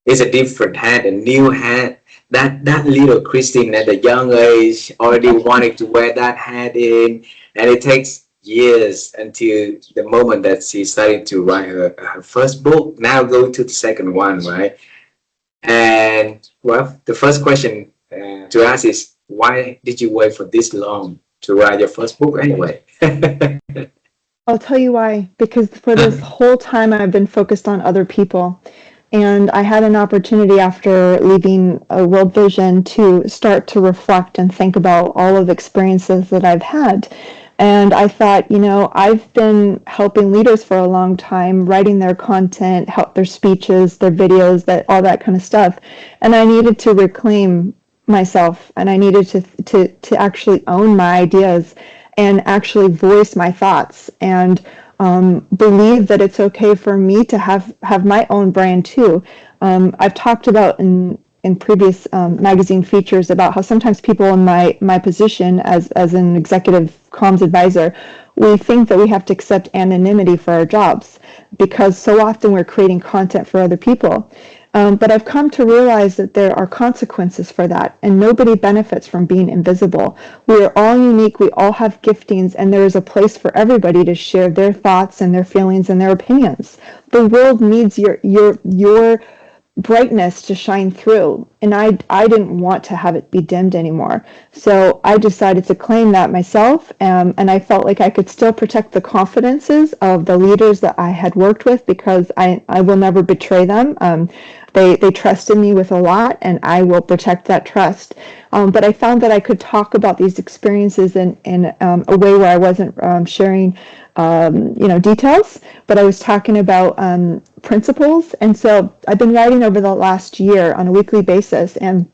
It's a different hat, a new hat. That little Kristin at a young age already wanted to wear that hat in, and it takes years until the moment that she started to write her first book. Now going to the second one, right? And well, the first question to ask is, why did you wait for this long to write your first book anyway? I'll tell you why. Because for this whole time, I've been focused on other people. And I had an opportunity after leaving World Vision to start to reflect and think about all of the experiences that I've had. And I thought, I've been helping leaders for a long time, writing their content, help their speeches, their videos, that all that kind of stuff. And I needed to reclaim myself, and I needed to actually own my ideas and actually voice my thoughts, and believe that it's okay for me to have my own brand too. I've talked about in previous magazine features about how sometimes people in my position as an executive comms advisor, we think that we have to accept anonymity for our jobs because so often we're creating content for other people. But I've come to realize that there are consequences for that, and nobody benefits from being invisible. We are all unique, we all have giftings, and there is a place for everybody to share their thoughts and their feelings and their opinions. The world needs your brightness to shine through, and I didn't want to have it be dimmed anymore. So I decided to claim that myself, and I felt like I could still protect the confidences of the leaders that I had worked with, because I will never betray them. They trusted me with a lot, and I will protect that trust. But I found that I could talk about these experiences in a way where I wasn't sharing details, but I was talking about principles. And so I've been writing over the last year on a weekly basis, and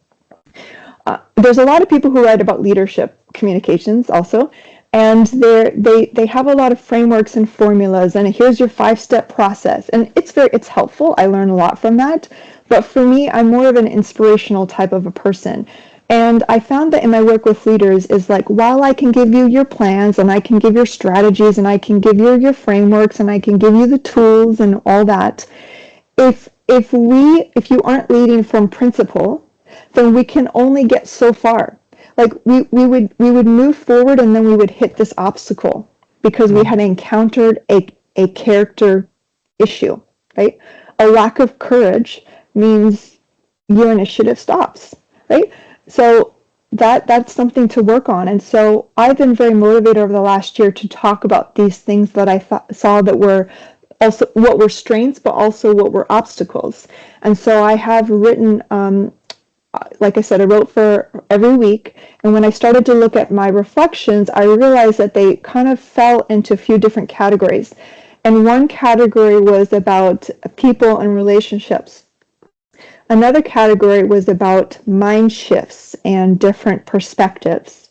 there's a lot of people who write about leadership communications also, and they have a lot of frameworks and formulas, and here's your 5-step process, and it's helpful. I learn a lot from that, but for me, I'm more of an inspirational type of a person. And I found that in my work with leaders is like, while I can give you your plans, and I can give your strategies, and I can give you your frameworks, and I can give you the tools and all that, if you aren't leading from principle, then we can only get so far. Like we would move forward, and then we would hit this obstacle because we had encountered a character issue, right? A lack of courage means your initiative stops, right? So that's something to work on. And so I've been very motivated over the last year to talk about these things that I saw that were also what were strengths, but also what were obstacles. And so I have written, like I said, I wrote for every week. And when I started to look at my reflections, I realized that they kind of fell into a few different categories. And one category was about people and relationships. Another category was about mind shifts and different perspectives.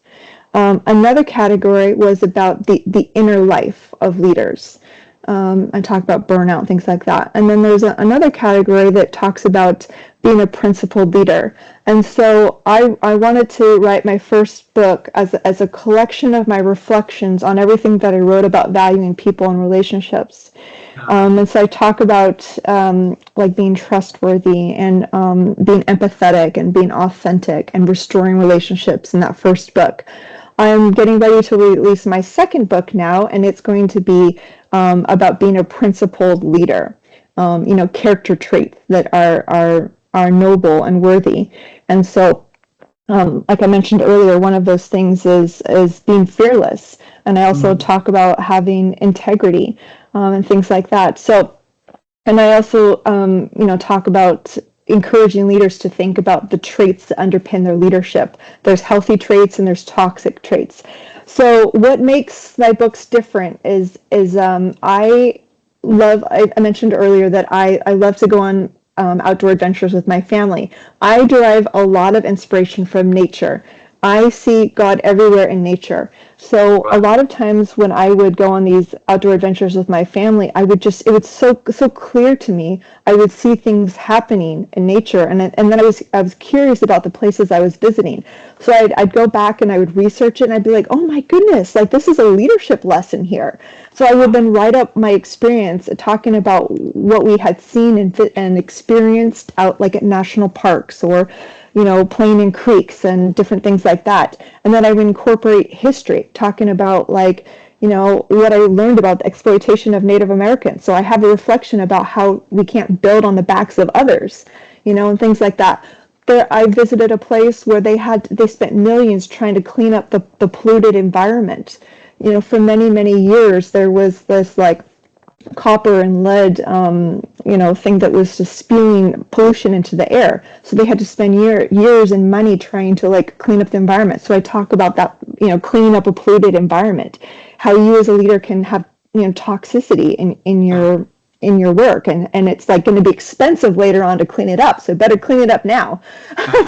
Another category was about the inner life of leaders. I talk about burnout, things like that. And then there's another category that talks about being a principled leader. And so I wanted to write my first book as a collection of my reflections on everything that I wrote about valuing people and relationships. And so I talk about like being trustworthy and being empathetic and being authentic and restoring relationships in that first book. I'm getting ready to release my second book now, and it's going to be about being a principled leader, character traits that are noble and worthy. And so, like I mentioned earlier, one of those things is being fearless. And I also talk about having integrity and things like that. So, and I also, talk about encouraging leaders to think about the traits that underpin their leadership. There's healthy traits and there's toxic traits. So what makes my books different is I mentioned earlier that I love to go on outdoor adventures with my family. I derive a lot of inspiration from nature. I see God everywhere in nature. So a lot of times when I would go on these outdoor adventures with my family, it was so clear to me. I would see things happening in nature, and then I was curious about the places I was visiting. So I'd go back and I would research it, and I'd be like, oh my goodness, like this is a leadership lesson here. So I would then write up my experience talking about what we had seen and experienced out like at national parks or playing in creeks and different things like that. And then I would incorporate history, talking about what I learned about the exploitation of Native Americans. So I have a reflection about how we can't build on the backs of others, and things like that. I visited a place where they spent millions trying to clean up the polluted environment. For many, many years, there was this copper and lead, thing that was just spewing pollution into the air. So they had to spend years and money trying to like clean up the environment. So I talk about that, cleaning up a polluted environment, how you as a leader can have, toxicity in your work, and it's like going to be expensive later on to clean it up. So better clean it up now.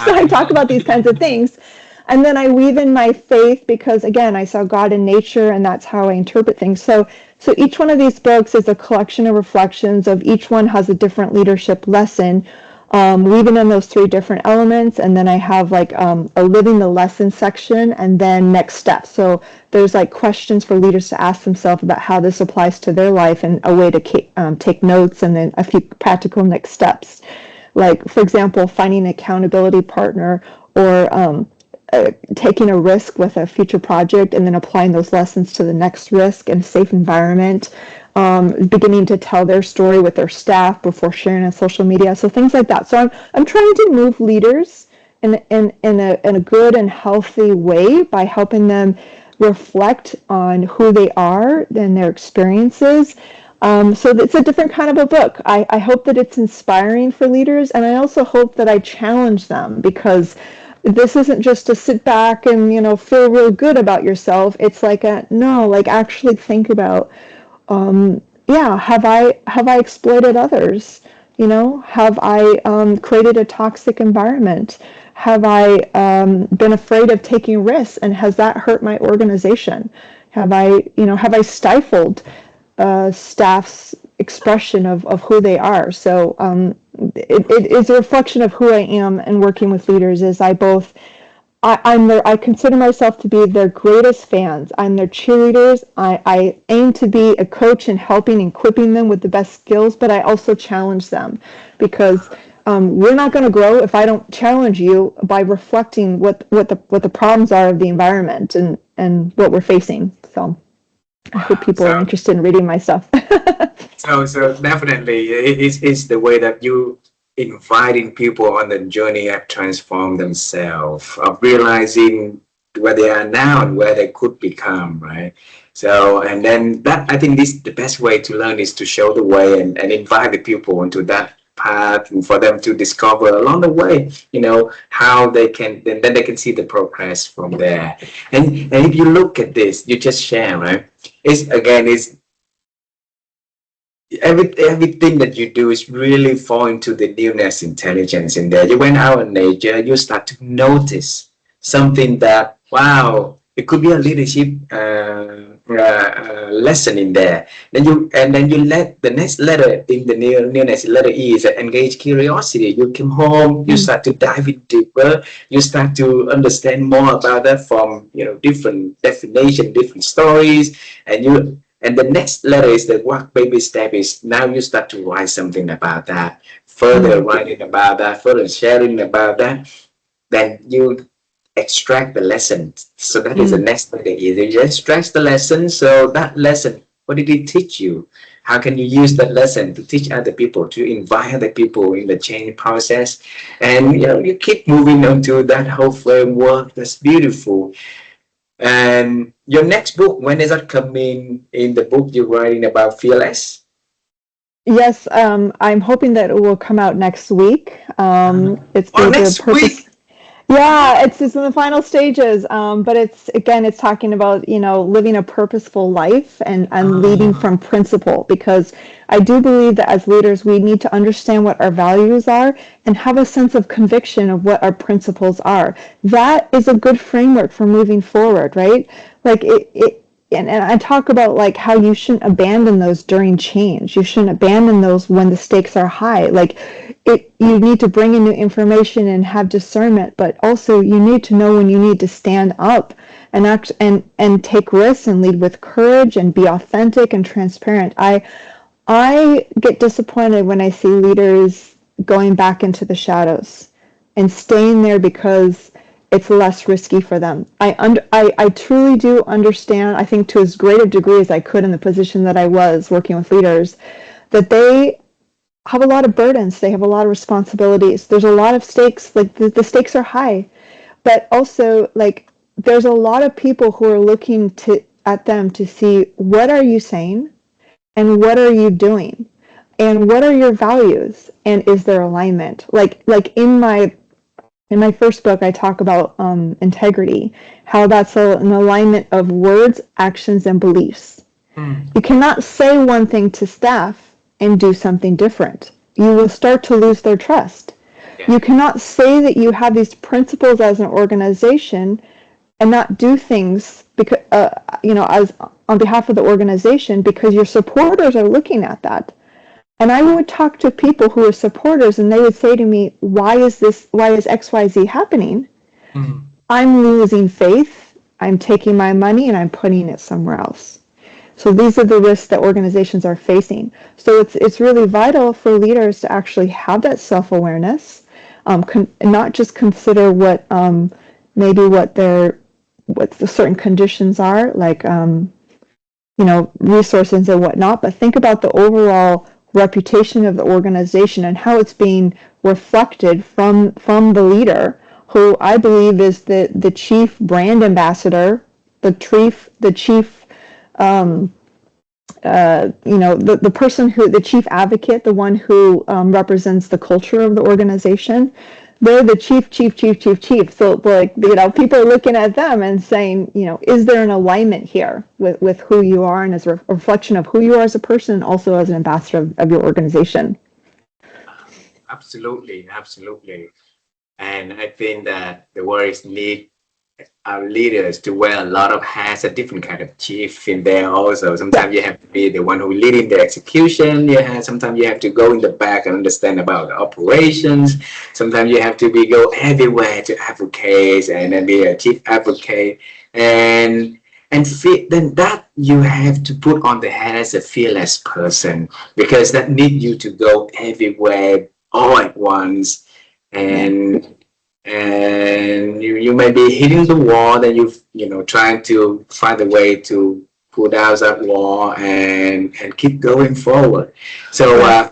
So I talk about these kinds of things. And then I weave in my faith because, again, I saw God in nature, and that's how I interpret things. So each one of these books is a collection of reflections of each one has a different leadership lesson, weaving in those three different elements. And then I have like a living the lesson section and then next steps. So there's like questions for leaders to ask themselves about how this applies to their life and a way to take notes, and then a few practical next steps. Like, for example, finding an accountability partner, or taking a risk with a future project and then applying those lessons to the next risk in a safe environment, beginning to tell their story with their staff before sharing on social media. So things like that. So I'm trying to move leaders in a good and healthy way by helping them reflect on who they are and their experiences. So it's a different kind of a book. I hope that it's inspiring for leaders, and I also hope that I challenge them, because this isn't just to sit back and feel real good about yourself. It's like no, like actually think about, yeah, have I exploited others? Have I created a toxic environment? Have I been afraid of taking risks, and has that hurt my organization? Have I stifled staff's expression of who they are? So it is a reflection of who I am, and working with leaders is I consider myself to be their greatest fans. I'm their cheerleaders. I aim to be a coach in helping and equipping them with the best skills, but I also challenge them, because we're not going to grow if I don't challenge you by reflecting what the problems are of the environment and what we're facing. So I hope Wow. people are interested in reading my stuff. So definitely, it's the way that you inviting people on the journey of transform themselves, of realizing where they are now and where they could become, right? So, and then that, I think this the best way to learn is to show the way, and invite the people into that path, and for them to discover along the way, how they can, then they can see the progress from there. And if you look at this, you just share, right? It's everything that you do is really fall into the newness intelligence in there. You went out in nature, you start to notice something that, wow, it could be a leadership lesson in there. Then you let the next letter in the newness, letter E, is engage curiosity. You come home, you start to dive in deeper, you start to understand more about that from different definition, different stories, and the next letter is the work baby step is now you start to write something about that, further writing about that, further sharing about that. Then you extract the lesson. So that is the next letter. You extract the lesson. So that lesson, what did it teach you? How can you use that lesson to teach other people, to invite other people in the change process? And you keep moving on to that whole framework. That's beautiful. And your next book, when is that coming in the book you're writing about fearless? Yes, I'm hoping that it will come out next week. It's Oh, the next purpose. week. Yeah, it's in the final stages. But it's talking about, living a purposeful life and leading Ah, from principle, because I do believe that as leaders, we need to understand what our values are and have a sense of conviction of what our principles are. That is a good framework for moving forward, right? Like and I talk about like how you shouldn't abandon those during change. You shouldn't abandon those when the stakes are high. Like you need to bring in new information and have discernment, but also you need to know when you need to stand up and act and take risks and lead with courage and be authentic and transparent. I get disappointed when I see leaders going back into the shadows and staying there because it's less risky for them. I truly do understand, I think to as great a degree as I could in the position that I was working with leaders, that they have a lot of burdens. They have a lot of responsibilities. There's a lot of stakes. Like the stakes are high, but also like there's a lot of people who are looking at them to see, what are you saying? And what are you doing? And what are your values? And is there alignment? Like in my first book, I talk about integrity, how that's an alignment of words, actions, and beliefs. You cannot say one thing to staff and do something different. You will start to lose their trust. Yeah. You cannot say that you have these principles as an organization and not do things because as on behalf of the organization, because your supporters are looking at that. And I would talk to people who are supporters, and they would say to me, why is XYZ happening? Mm. I'm losing faith, I'm taking my money, and I'm putting it somewhere else. So these are the risks that organizations are facing. So it's really vital for leaders to actually have that self-awareness, not just consider what what the certain conditions are, like resources and whatnot, but think about the overall reputation of the organization and how it's being reflected from the leader, who I believe is the chief brand ambassador, the chief the person who, the chief advocate, the one who represents the culture of the organization. They're the chief. So like, people are looking at them and saying, is there an alignment here with who you are, and as a reflection of who you are as a person, and also as an ambassador of your organization. Absolutely, absolutely. And I think that the words need our leaders to wear a lot of hats, a different kind of chief in there also. Sometimes you have to be the one who leading the execution. Sometimes you have to go in the back and understand about the operations. Sometimes you have to go everywhere to advocate and then be a chief advocate. And then that you have to put on the hat as a fearless person, because that need you to go everywhere all at once. And you may be hitting the wall, and trying to find a way to pull down that wall and keep going forward. So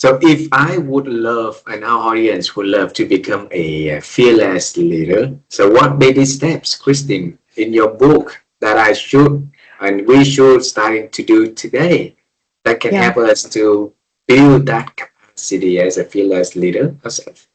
if I would love, and our audience would love to become a fearless leader, so what baby steps, Kristin, in your book that I should and we should starting to do today that can help us to build that capacity as a fearless leader ourselves?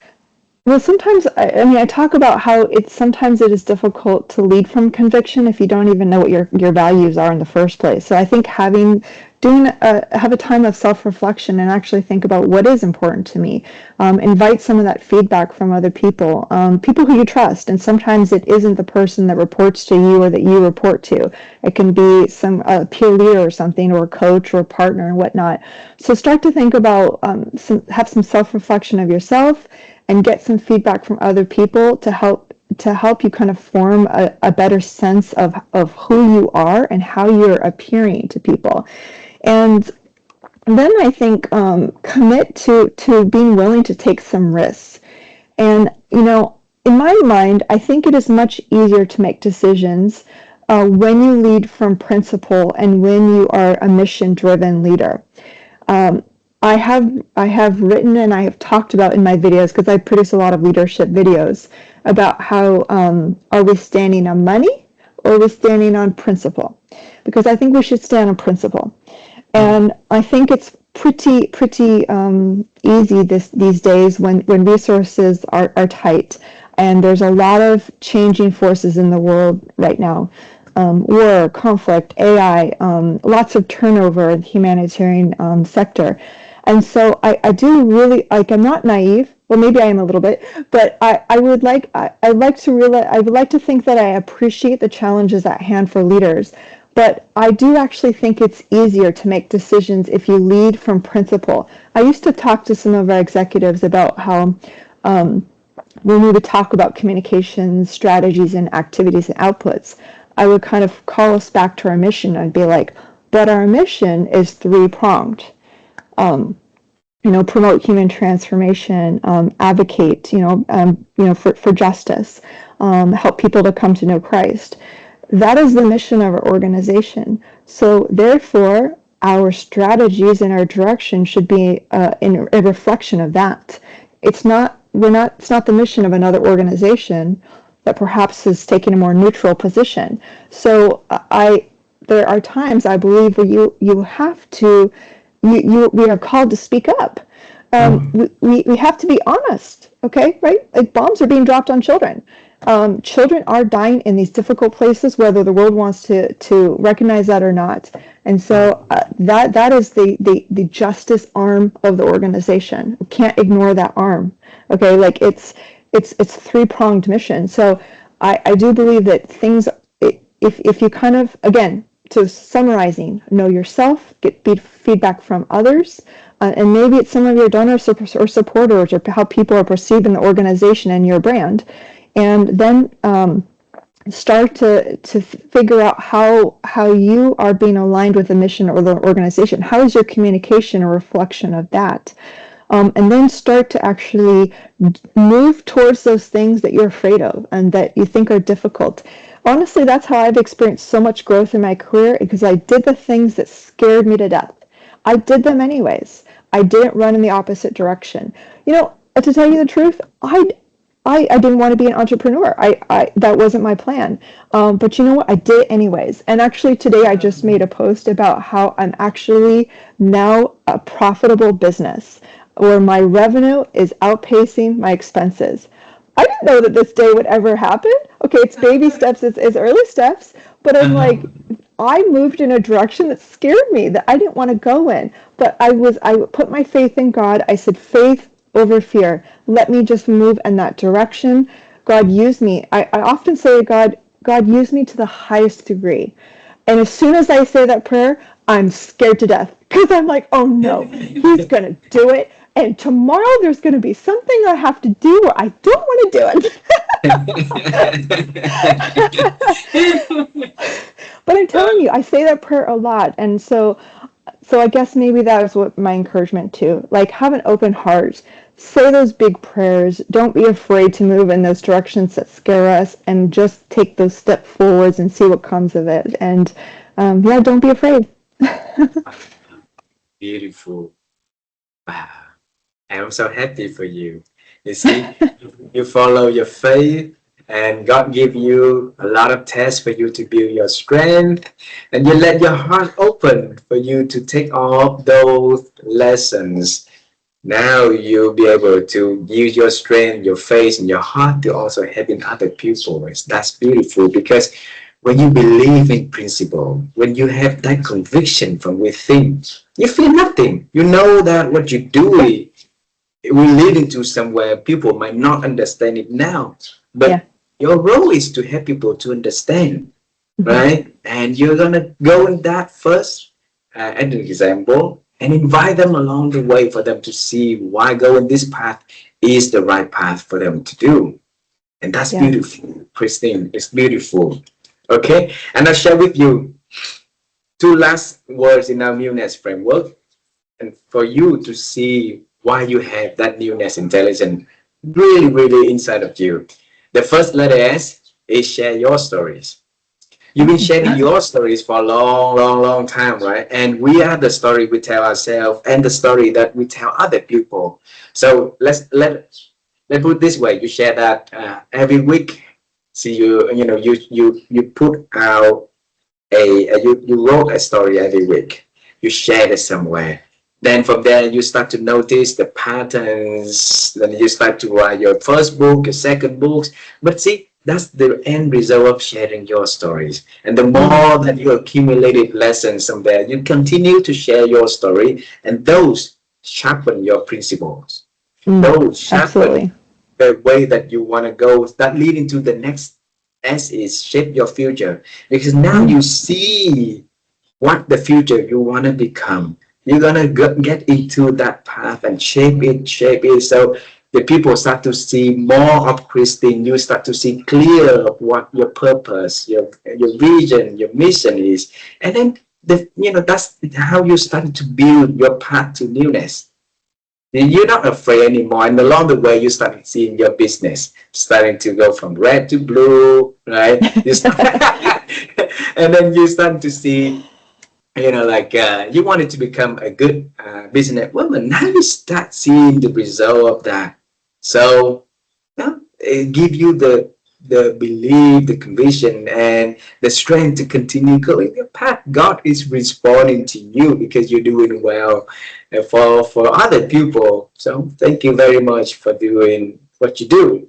Well, sometimes, I talk about how sometimes it is difficult to lead from conviction if you don't even know what your values are in the first place. So I think have a time of self-reflection and actually think about what is important to me. Invite some of that feedback from other people, people who you trust. And sometimes it isn't the person that reports to you or that you report to. It can be some peer leader or something, or a coach or a partner and whatnot. So start to think about, have some self-reflection of yourself, and get some feedback from other people to help you kind of form a better sense of who you are and how you're appearing to people. And then I think commit to being willing to take some risks. And in my mind, I think it is much easier to make decisions when you lead from principle and when you are a mission-driven leader. I have written and I have talked about in my videos, because I produce a lot of leadership videos, about how are we standing on money or are we standing on principle? Because I think we should stand on principle. And I think it's pretty easy these days when resources are tight, and there's a lot of changing forces in the world right now. War, conflict, AI, lots of turnover in the humanitarian sector. And so I do really, I'm not naive. Well, maybe I am a little bit, but I would like to think that I appreciate the challenges at hand for leaders. But I do actually think it's easier to make decisions if you lead from principle. I used to talk to some of our executives about how when we would talk about communications, strategies, and activities and outputs, I would kind of call us back to our mission. I'd be like, but our mission is three-pronged. Promote human transformation, advocate, for justice, help people to come to know Christ. That is the mission of our organization. So therefore, our strategies and our direction should be in a reflection of that. It's not the mission of another organization that perhaps is taking a more neutral position. So there are times, I believe, where you have to, we are called to speak up. We have to be honest, okay, right? Like bombs are being dropped on children. Children are dying in these difficult places, whether the world wants to recognize that or not. And so that is the justice arm of the organization. We can't ignore that arm. Okay, like it's a three-pronged mission. So I do believe that things, if you kind of, again, to summarizing, know yourself, get feedback from others, and maybe it's some of your donors or supporters, or how people are perceiving the organization and your brand, and then start to figure out how you are being aligned with the mission or the organization. How is your communication a reflection of that? And then start to actually move towards those things that you're afraid of and that you think are difficult. Honestly, that's how I've experienced so much growth in my career, because I did the things that scared me to death. I did them anyways. I didn't run in the opposite direction. You know, to tell you the truth, I didn't want to be an entrepreneur. I that wasn't my plan. But you know what? I did it anyways. And actually today I just made a post about how I'm actually now a profitable business where my revenue is outpacing my expenses. I didn't know that this day would ever happen. Okay, it's baby steps, it's early steps, but I'm like, I moved in a direction that scared me, that I didn't want to go in. But I put my faith in God. I said, faith over fear. Let me just move in that direction. God used me. I often say to God, God used me to the highest degree. And as soon as I say that prayer, I'm scared to death, because I'm like, oh no, he's going to do it. And tomorrow there's going to be something I have to do where I don't want to do it. But I'm telling you, I say that prayer a lot. And so I guess maybe that is what my encouragement too. Like, have an open heart. Say those big prayers. Don't be afraid to move in those directions that scare us, and just take those steps forwards and see what comes of it. And yeah, don't be afraid. Beautiful. Wow. I'm so happy for you. You see, you follow your faith, and God give you a lot of tests for you to build your strength, and you let your heart open for you to take all those lessons. Now you'll be able to use your strength, your faith, and your heart to also helping other people. That's beautiful, because when you believe in principle, when you have that conviction from within, you feel nothing. You know that what you do, it will lead into somewhere people might not understand it now. But your role is to help people to understand, right? And you're going to go in that first as an example, and invite them along the way for them to see why going this path is the right path for them to do. And that's beautiful, Kristin. It's beautiful. Okay, and I'll share with you two last words in our newness framework, and for you to see why you have that newness intelligence really inside of you. The first letter S is share your stories. You've been sharing your stories for a long time, right? And we are the story we tell ourselves and the story that we tell other people. So let's put it this way: you share that every week. See, you put out you wrote a story every week. You shared it somewhere. Then from there you start to notice the patterns. Then you start to write your first book, your second books. But see, that's the end result of sharing your stories. And the more that you accumulated lessons from there, you continue to share your story, and those sharpen your principles. Those sharpen the way that you want to go. That leading to the next S is shape your future. Because now you see what the future you want to become. You're going to get into that path and shape it. So the people start to see more of Kristin. You start to see clear of what your purpose, your vision, your mission is. And then, that's how you start to build your path to newness. You're not afraid anymore. And along the way, you start seeing your business starting to go from red to blue, right? And then you start to see, you wanted to become a good businesswoman. Now you start seeing the result of that. So it give you the the belief, the conviction, and the strength to continue going the path. God is responding to you because you're doing well for other people. So thank you very much for doing what you do.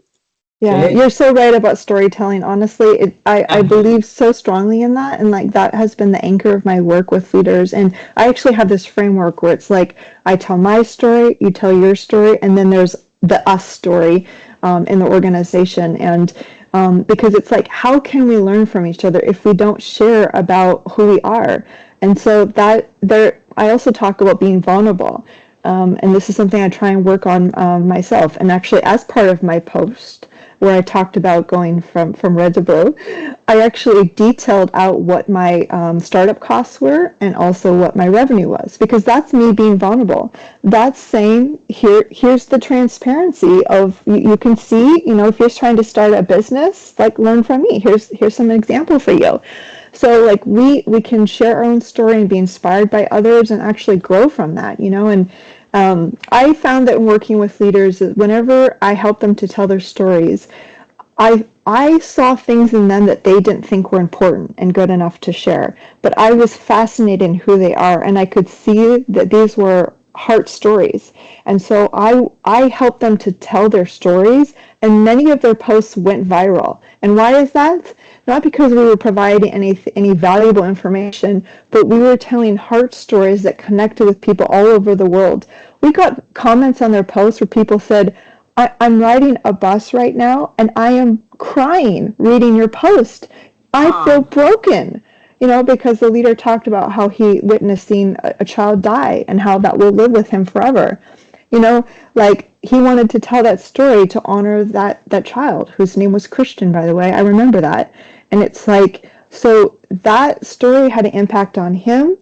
Yeah, Okay. you're so right about storytelling. Honestly, I believe so strongly in that. And like that has been the anchor of my work with leaders. And I actually have this framework where it's like I tell my story, you tell your story, and then there's the us story in the organization. And because it's like, how can we learn from each other if we don't share about who we are? And so that there, I also talk about being vulnerable. And this is something I try and work on myself. And actually, as part of my post, where I talked about going from red to blue, I actually detailed out what my startup costs were and also what my revenue was, because that's me being vulnerable. That's saying here's the transparency of you can see, if you're trying to start a business, like learn from me. Here's some example for you. So like we can share our own story and be inspired by others and actually grow from that, and I found that in working with leaders, whenever I help them to tell their stories, I saw things in them that they didn't think were important and good enough to share. But I was fascinated in who they are, and I could see that these were heart stories. And so I helped them to tell their stories, and many of their posts went viral. And why is that? Not because we were providing any valuable information, but we were telling heart stories that connected with people all over the world. We got comments on their posts where people said, I'm riding a bus right now and I am crying reading your post. I feel broken, because the leader talked about how he witnessed seeing a child die and how that will live with him forever. Like he wanted to tell that story to honor that child whose name was Christian, by the way. I remember that. And it's like, so that story had an impact on him.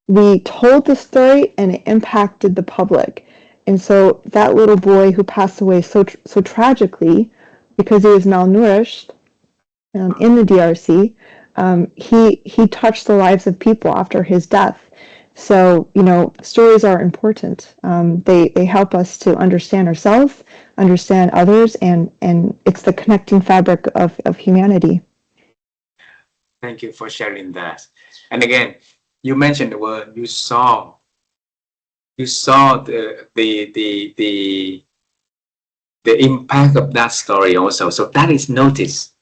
We told the story and it impacted the public. And so that little boy who passed away so tragically because he was malnourished in the DRC, he touched the lives of people after his death. So stories are important. They help us to understand ourselves, understand others, and it's the connecting fabric of humanity. Thank you for sharing that. And again, you mentioned the word you saw the impact of that story also. So that is noticed.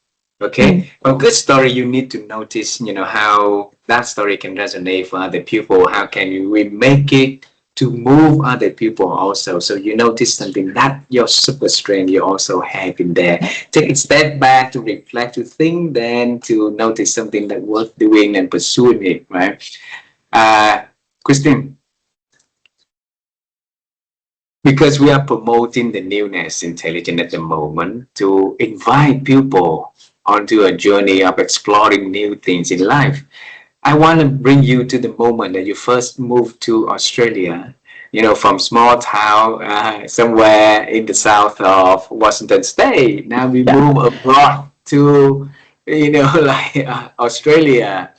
Okay. For a good story, you need to notice, how that story can resonate for other people. How can we make it to move other people also? So you notice something that your super strength you also have in there. Take a step back to reflect, to think, then to notice something that worth doing and pursuing it, right? Kristin, because we are promoting the NEWNESS Intelligence at the moment to invite people onto a journey of exploring new things in life. I want to bring you to the moment that you first moved to Australia, from small town somewhere in the south of Washington State. Now we move abroad to, like Australia.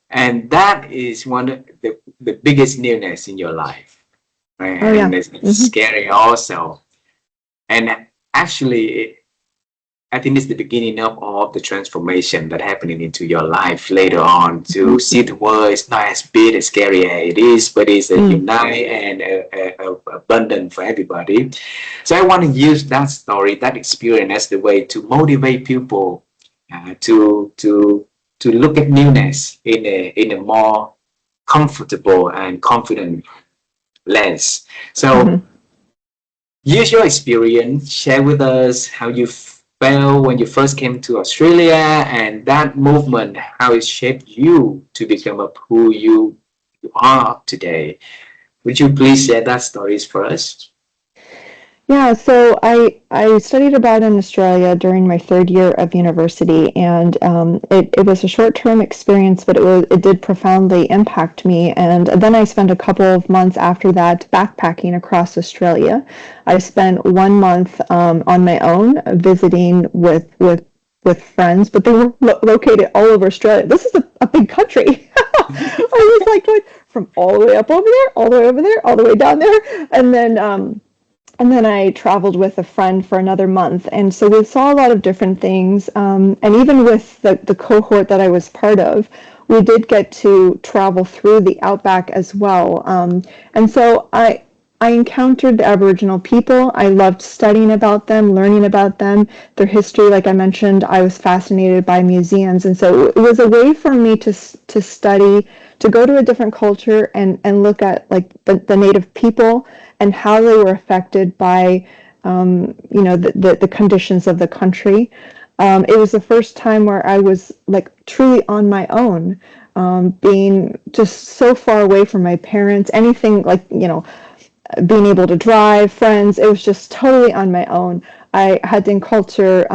And that is one of the biggest newness in your life. Right? Oh, yeah. And it's scary also. And actually, I think it's the beginning of all the transformation that happening into your life later on to see the world is not as big as scary as it is, but it's a unite and abundant for everybody. So I want to use that story, that experience as the way to motivate people to look at newness in a more comfortable and confident lens. So use your experience, share with us how you felt when you first came to Australia and that movement, how it shaped you to become who you are today. Would you please share that stories for us? Yeah, so I studied abroad in Australia during my third year of university, and it was a short-term experience, but it did profoundly impact me. And then I spent a couple of months after that backpacking across Australia. I spent 1 month on my own visiting with friends, but they were located all over Australia. This is a big country. I was like going from all the way up over there, all the way over there, all the way down there, and then And then I traveled with a friend for another month. And so we saw a lot of different things. And even with the cohort that I was part of, we did get to travel through the outback as well. And so I encountered the Aboriginal people. I loved studying about them, learning about them, their history. Like I mentioned, I was fascinated by museums. And so it was a way for me to study, to go to a different culture and look at like the native people and how they were affected by, the conditions of the country. It was the first time where I was like truly on my own, being just so far away from my parents, anything like, being able to drive, friends. It was just totally on my own. I had to encounter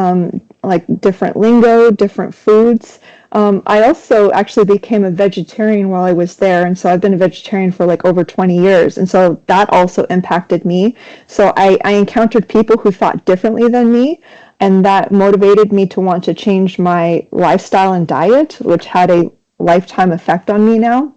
like different lingo, different foods. I also actually became a vegetarian while I was there, and so I've been a vegetarian for like over 20 years, and so that also impacted me. So I encountered people who thought differently than me, and that motivated me to want to change my lifestyle and diet, which had a lifetime effect on me now.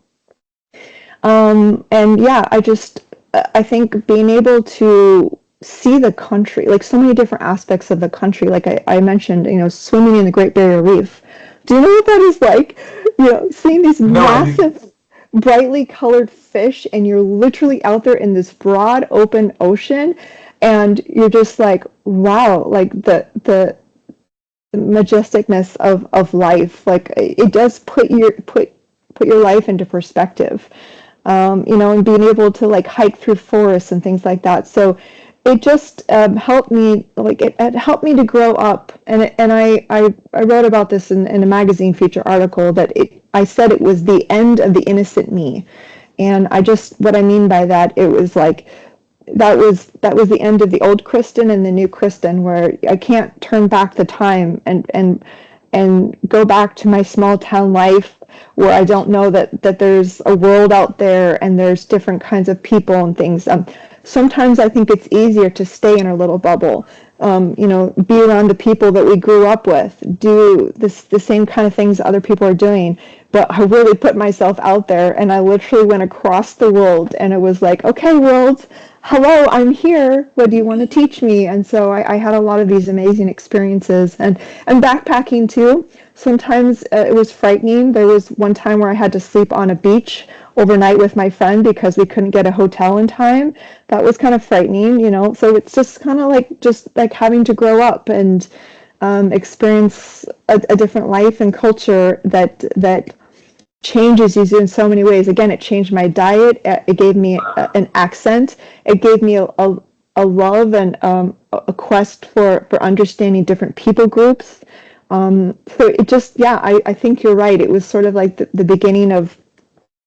And yeah, I think being able to see the country, like so many different aspects of the country, like I mentioned, swimming in the Great Barrier Reef. Do you know what that is like? Seeing these No, I didn't. massive, brightly colored fish, and you're literally out there in this broad, open ocean, and you're just like, wow, like the majesticness of life. Like it does put your life into perspective. And being able to like hike through forests and things like that. So it just helped me, like it helped me to grow up. And I wrote about this in a magazine feature article that I said it was the end of the innocent me. And what I mean by that, it was like, that was the end of the old Kristin and the new Kristin, where I can't turn back the time and go back to my small town life where I don't know that there's a world out there and there's different kinds of people and things. Sometimes I think it's easier to stay in our little bubble, be around the people that we grew up with, do the same kind of things other people are doing. But I really put myself out there, and I literally went across the world, and it was like, okay, world, hello, I'm here. What do you want to teach me? And so I had a lot of these amazing experiences, and backpacking too. Sometimes it was frightening. There was one time where I had to sleep on a beach overnight with my friend because we couldn't get a hotel in time. That was kind of frightening, So it's just kind of like having to grow up and experience a different life and culture that changes you in so many ways. Again, it changed my diet. It gave me an accent. It gave me a love and a quest for understanding different people groups. So it just, yeah, I think you're right. It was sort of like the beginning of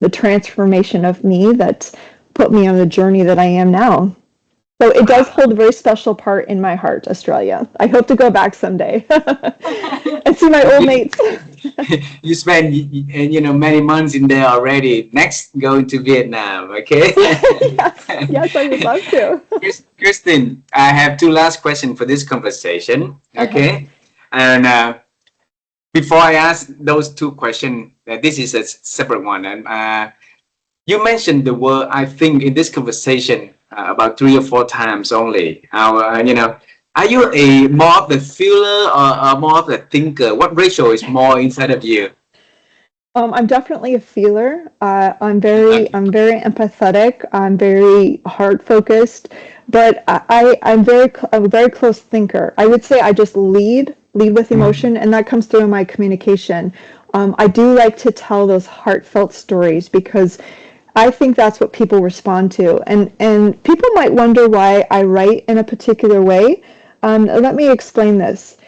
the transformation of me that put me on the journey that I am now. So it does hold a very special part in my heart, Australia. I hope to go back someday and see my old mates. You spent many months in there already. Next, go to Vietnam, okay? Yes, I would love to. Kristin, I have two last questions for this conversation, okay? And before I ask those two questions, this is a separate one. And you mentioned the word, I think, in this conversation about 3 or 4 times only. Are you a more of the feeler or more of the thinker? What ratio is more inside of you? I'm definitely a feeler. I'm very empathetic. I'm very heart focused, but I'm a very close thinker. I would say I just lead with emotion, and that comes through in my communication. I do like to tell those heartfelt stories because I think that's what people respond to, and people might wonder why I write in a particular way. Let me explain this.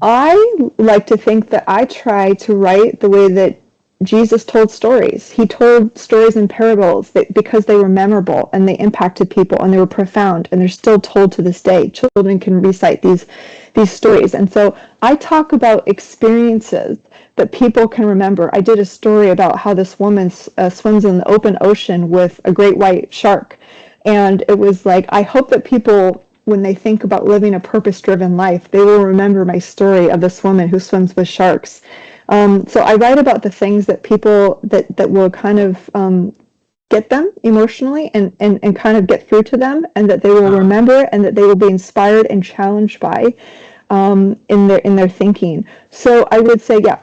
I like to think that I try to write the way that Jesus told stories. He told stories in parables because they were memorable and they impacted people and they were profound, and they're still told to this day. Children can recite these stories. And so I talk about experiences that people can remember. I did a story about how this woman swims in the open ocean with a great white shark. And it was like, I hope that people, when they think about living a purpose-driven life, they will remember my story of this woman who swims with sharks. So I write about the things that people that will kind of get them emotionally and kind of get through to them, and that they will Uh, remember and that they will be inspired and challenged by in their thinking. So I would say, yeah,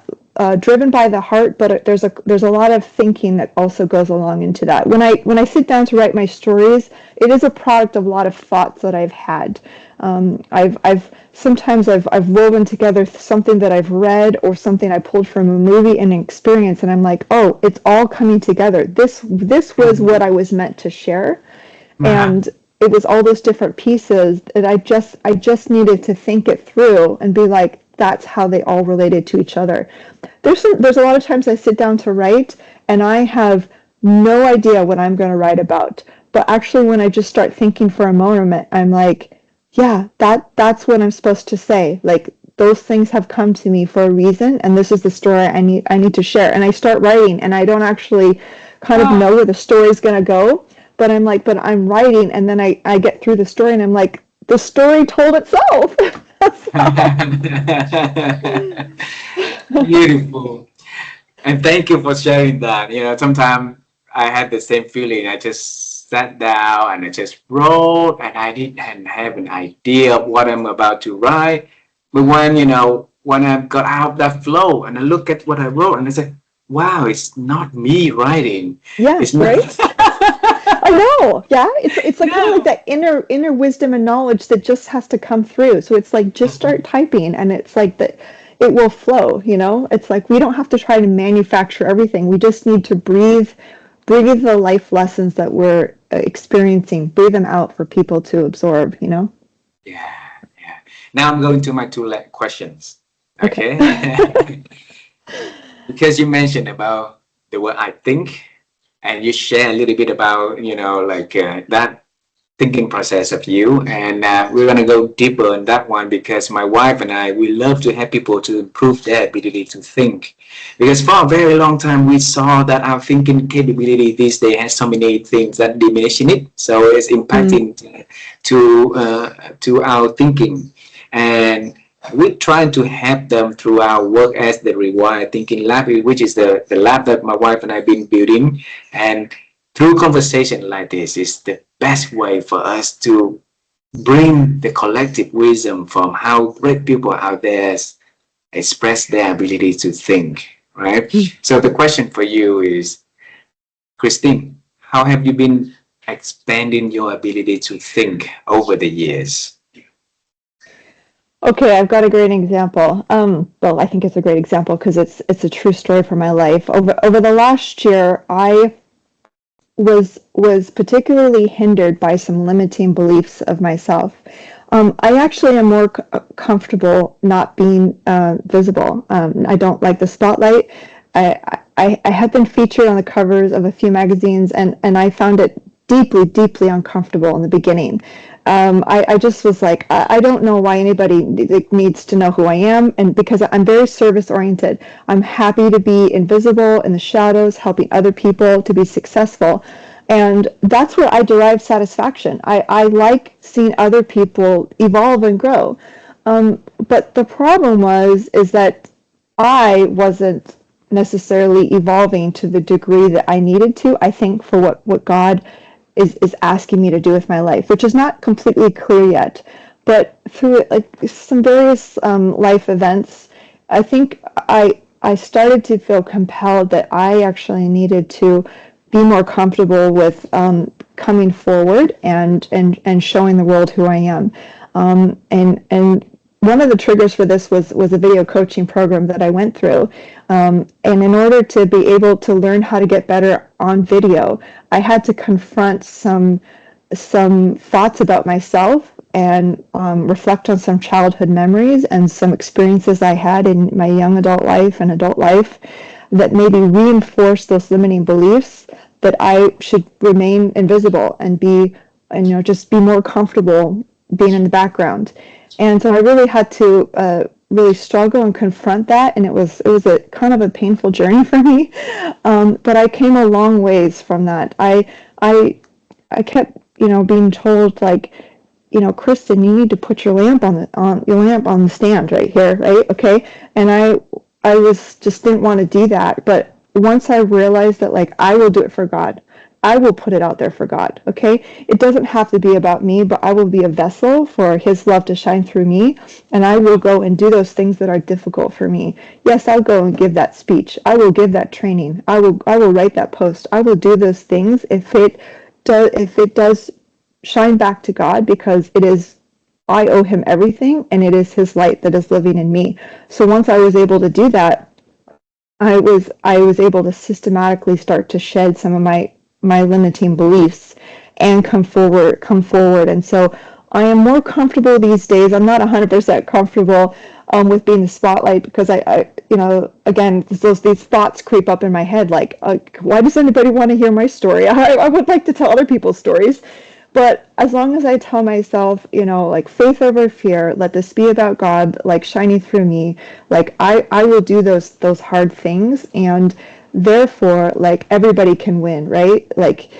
driven by the heart, but there's a lot of thinking that also goes along into that. When I sit down to write my stories, it is a product of a lot of thoughts that I've had. I've sometimes I've woven together something that I've read or something I pulled from a movie and an experience, and I'm like, oh, it's all coming together. This was what I was meant to share, uh, and it was all those different pieces that I just needed to think it through and be like, that's how they all related to each other. There's a lot of times I sit down to write and I have no idea what I'm going to write about, but actually when I just start thinking for a moment, I'm like, yeah, that's what I'm supposed to say. Like, those things have come to me for a reason, and this is the story I need to share. And I start writing, and I don't actually kind of know where the story's going to go, but I'm like, but I'm writing, and then I get through the story, and I'm like, the story told itself. Beautiful. And thank you for sharing that. Sometimes I had the same feeling. I just sat down and I just wrote, and I didn't have an idea of what I'm about to write. But when I got out of that flow and I look at what I wrote, and I said, wow, it's not me writing. Yeah, It's not. right? I know. Yeah, it's like kind of Yeah. like that inner wisdom and knowledge that just has to come through. So it's like, just start typing, and it's like that it will flow, you know? It's like we don't have to try to manufacture everything. We just need to breathe the life lessons that we're experiencing, breathe them out for people to absorb, you know? Yeah, yeah. Now I'm going to my two questions. Okay. Okay. Because you mentioned about the word I think, and you share a little bit about, like that thinking process of you. And we're going to go deeper on that one because my wife and I, we love to help people to improve their ability to think. Because for a very long time, we saw that our thinking capability these days has so many things that diminishing it. So it's Mm. impacting to our thinking. And we're trying to help them through our work as the Rewire Thinking Lab, which is the lab that my wife and I have been building. And through conversation like this is the best way for us to bring the collective wisdom from how great people out there express their ability to think, right? So the question for you is, Christine, how have you been expanding your ability to think over the years? Okay, I've got a great example. Well, I think it's a great example because it's a true story from my life. Over the last year, I was particularly hindered by some limiting beliefs of myself. I actually am more comfortable not being visible. I don't like the spotlight. I have been featured on the covers of a few magazines, and I found it deeply, deeply uncomfortable in the beginning. I just was like, I don't know why anybody needs to know who I am, and because I'm very service oriented. I'm happy to be invisible in the shadows, helping other people to be successful. And that's where I derive satisfaction. I like seeing other people evolve and grow. But the problem is that I wasn't necessarily evolving to the degree that I needed to, I think, for what God is asking me to do with my life, which is not completely clear yet. But through like some various life events, I think I started to feel compelled that I actually needed to be more comfortable with coming forward and showing the world who I am. And one of the triggers for this was a video coaching program that I went through. And in order to be able to learn how to get better on video, I had to confront some thoughts about myself and reflect on some childhood memories and some experiences I had in my young adult life and adult life that maybe reinforce those limiting beliefs that I should remain invisible and just be more comfortable being in the background. And so I really had to really struggle and confront that, and it was a kind of a painful journey for me. But I came a long ways from that. I kept being told, like, Kristen, you need to put your lamp on the stand right here, right? Okay. And I was just didn't want to do that. But once I realized that, like, I will do it for God. I will put it out there for God. Okay, it doesn't have to be about me, but I will be a vessel for His love to shine through me, and I will go and do those things that are difficult for me. Yes, I'll go and give that speech. I will give that training. I will write that post. I will do those things if it does shine back to God, because it is, I owe Him everything, and it is His light that is living in me. So once I was able to do that, I was able to systematically start to shed some of my limiting beliefs and come forward. And so I am more comfortable these days. I'm not 100% comfortable with being the spotlight, because again, these thoughts creep up in my head, like, why does anybody want to hear my story? I would like to tell other people's stories. But as long as I tell myself, like, faith over fear, let this be about God, like, shining through me, like, I will do those hard things, and therefore, like, everybody can win, right? Like,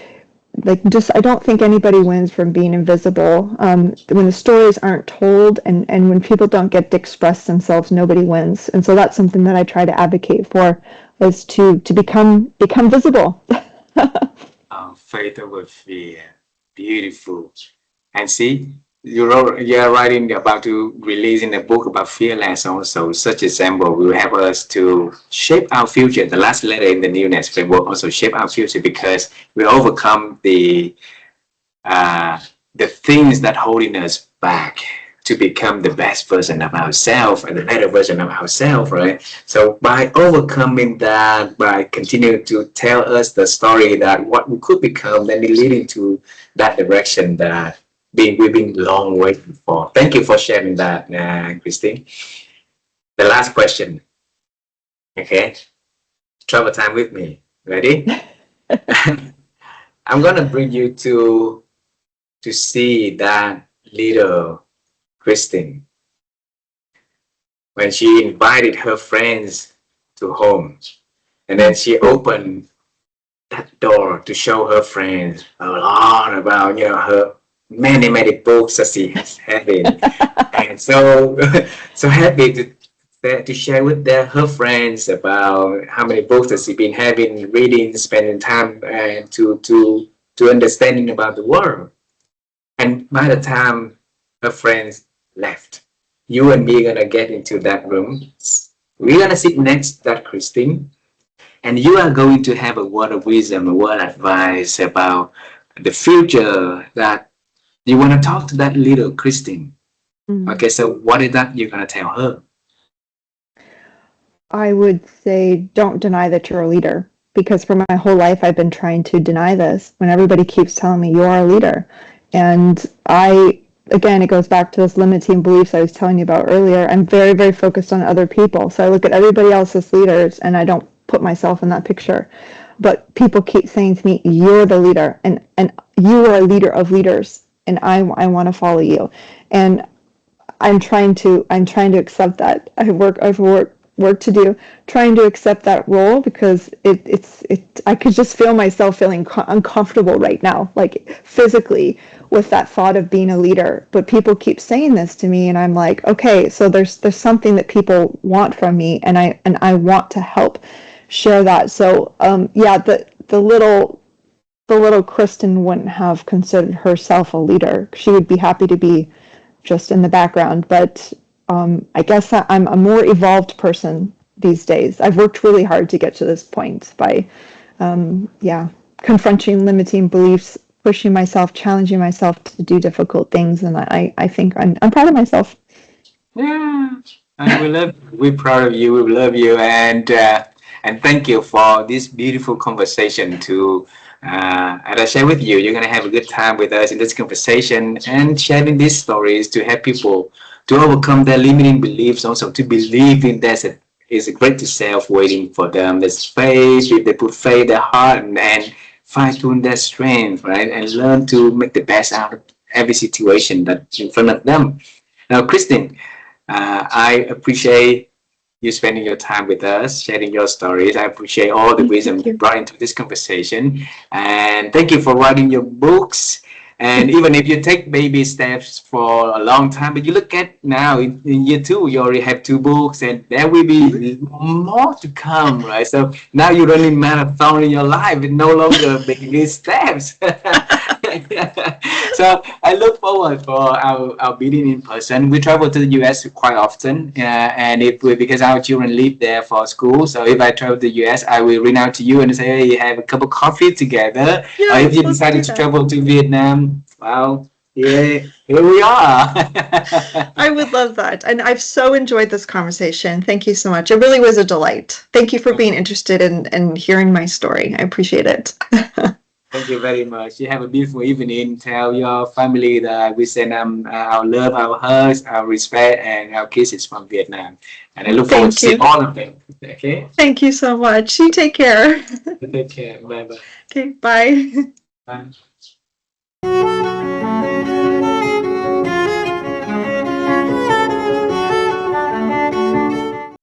just, I don't think anybody wins from being invisible. When the stories aren't told, and when people don't get to express themselves, nobody wins. And so that's something that I try to advocate for, is to become visible. Faith over fear. Beautiful. And see, you're writing about to releasing a book about fearless also. Such example will help us to shape our future. The last letter in the newness framework also shape our future, because we overcome the things that holding us back to become the best version of ourselves and the better version of ourselves, right? So by overcoming that, by continuing to tell us the story that what we could become, then leading to that direction that we've been long waiting for. Thank you for sharing that, Kristin. The last question, okay? Travel time with me. Ready? I'm gonna bring you to see that little Kristin when she invited her friends to home, and then she opened that door to show her friends a lot about her many books that she has having, and so happy to share with her friends about how many books that she's been having, reading, spending time, and to understanding about the world. And by the time her friends left, you and me are gonna get into that room. We're gonna sit next to that Kristin, and you are going to have a word of wisdom, a word of advice about the future that you want to talk to that little Kristin. Okay, so what is that you're gonna tell her? I would say, don't deny that you're a leader, because for my whole life I've been trying to deny this when everybody keeps telling me you are a leader. And again, it goes back to those limiting beliefs I was telling you about earlier. I'm very focused on other people. So I look at everybody else as leaders, and I don't put myself in that picture. But people keep saying to me, you're the leader, and you are a leader of leaders, and I want to follow you. And I'm trying to accept that. I have work to do, trying to accept that role, because I could just feel myself feeling uncomfortable right now, like physically, with that thought of being a leader. But people keep saying this to me, and I'm like, okay, so there's something that people want from me, and I want to help share that. So yeah, the little Kristin wouldn't have considered herself a leader. She would be happy to be just in the background. But I guess I'm a more evolved person these days. I've worked really hard to get to this point by, confronting limiting beliefs, pushing myself, challenging myself to do difficult things, and I think I'm proud of myself. Yeah, and we're proud of you. We love you, and thank you for this beautiful conversation. As I share with you, you're gonna have a good time with us in this conversation and sharing these stories to help people to overcome their limiting beliefs, also to believe in that is a great self waiting for them. There's faith, if they put faith in their heart and fine tune their strength, right? And learn to make the best out of every situation that's in front of them. Now, Kristin, I appreciate you spending your time with us, sharing your stories. I appreciate all the wisdom you brought into this conversation. And thank you for writing your books. And even if you take baby steps for a long time, but you look at now in year 2, you already have 2 books, and there will be more to come, right? So now you're running marathon in your life with no longer baby steps. So I look forward for our meeting in person. We travel to the US quite often, and if we, because our children live there for school, so if I travel to the US, I will reach out to you and say, hey, have a cup of coffee together. Or if Yes, you let's do decided to that. travel to Vietnam, well, here we are. I would love that. And I've so enjoyed this conversation. Thank you so much. It really was a delight. Thank you for being interested in hearing my story. I appreciate it. Thank you very much. You have a beautiful evening. Tell your family that we send them our love, our hugs, our respect, and our kisses from Vietnam. And I look forward to Thank seeing you. all of them. Okay? Thank you so much. You take care. Take care. Bye bye. Okay, bye. Bye.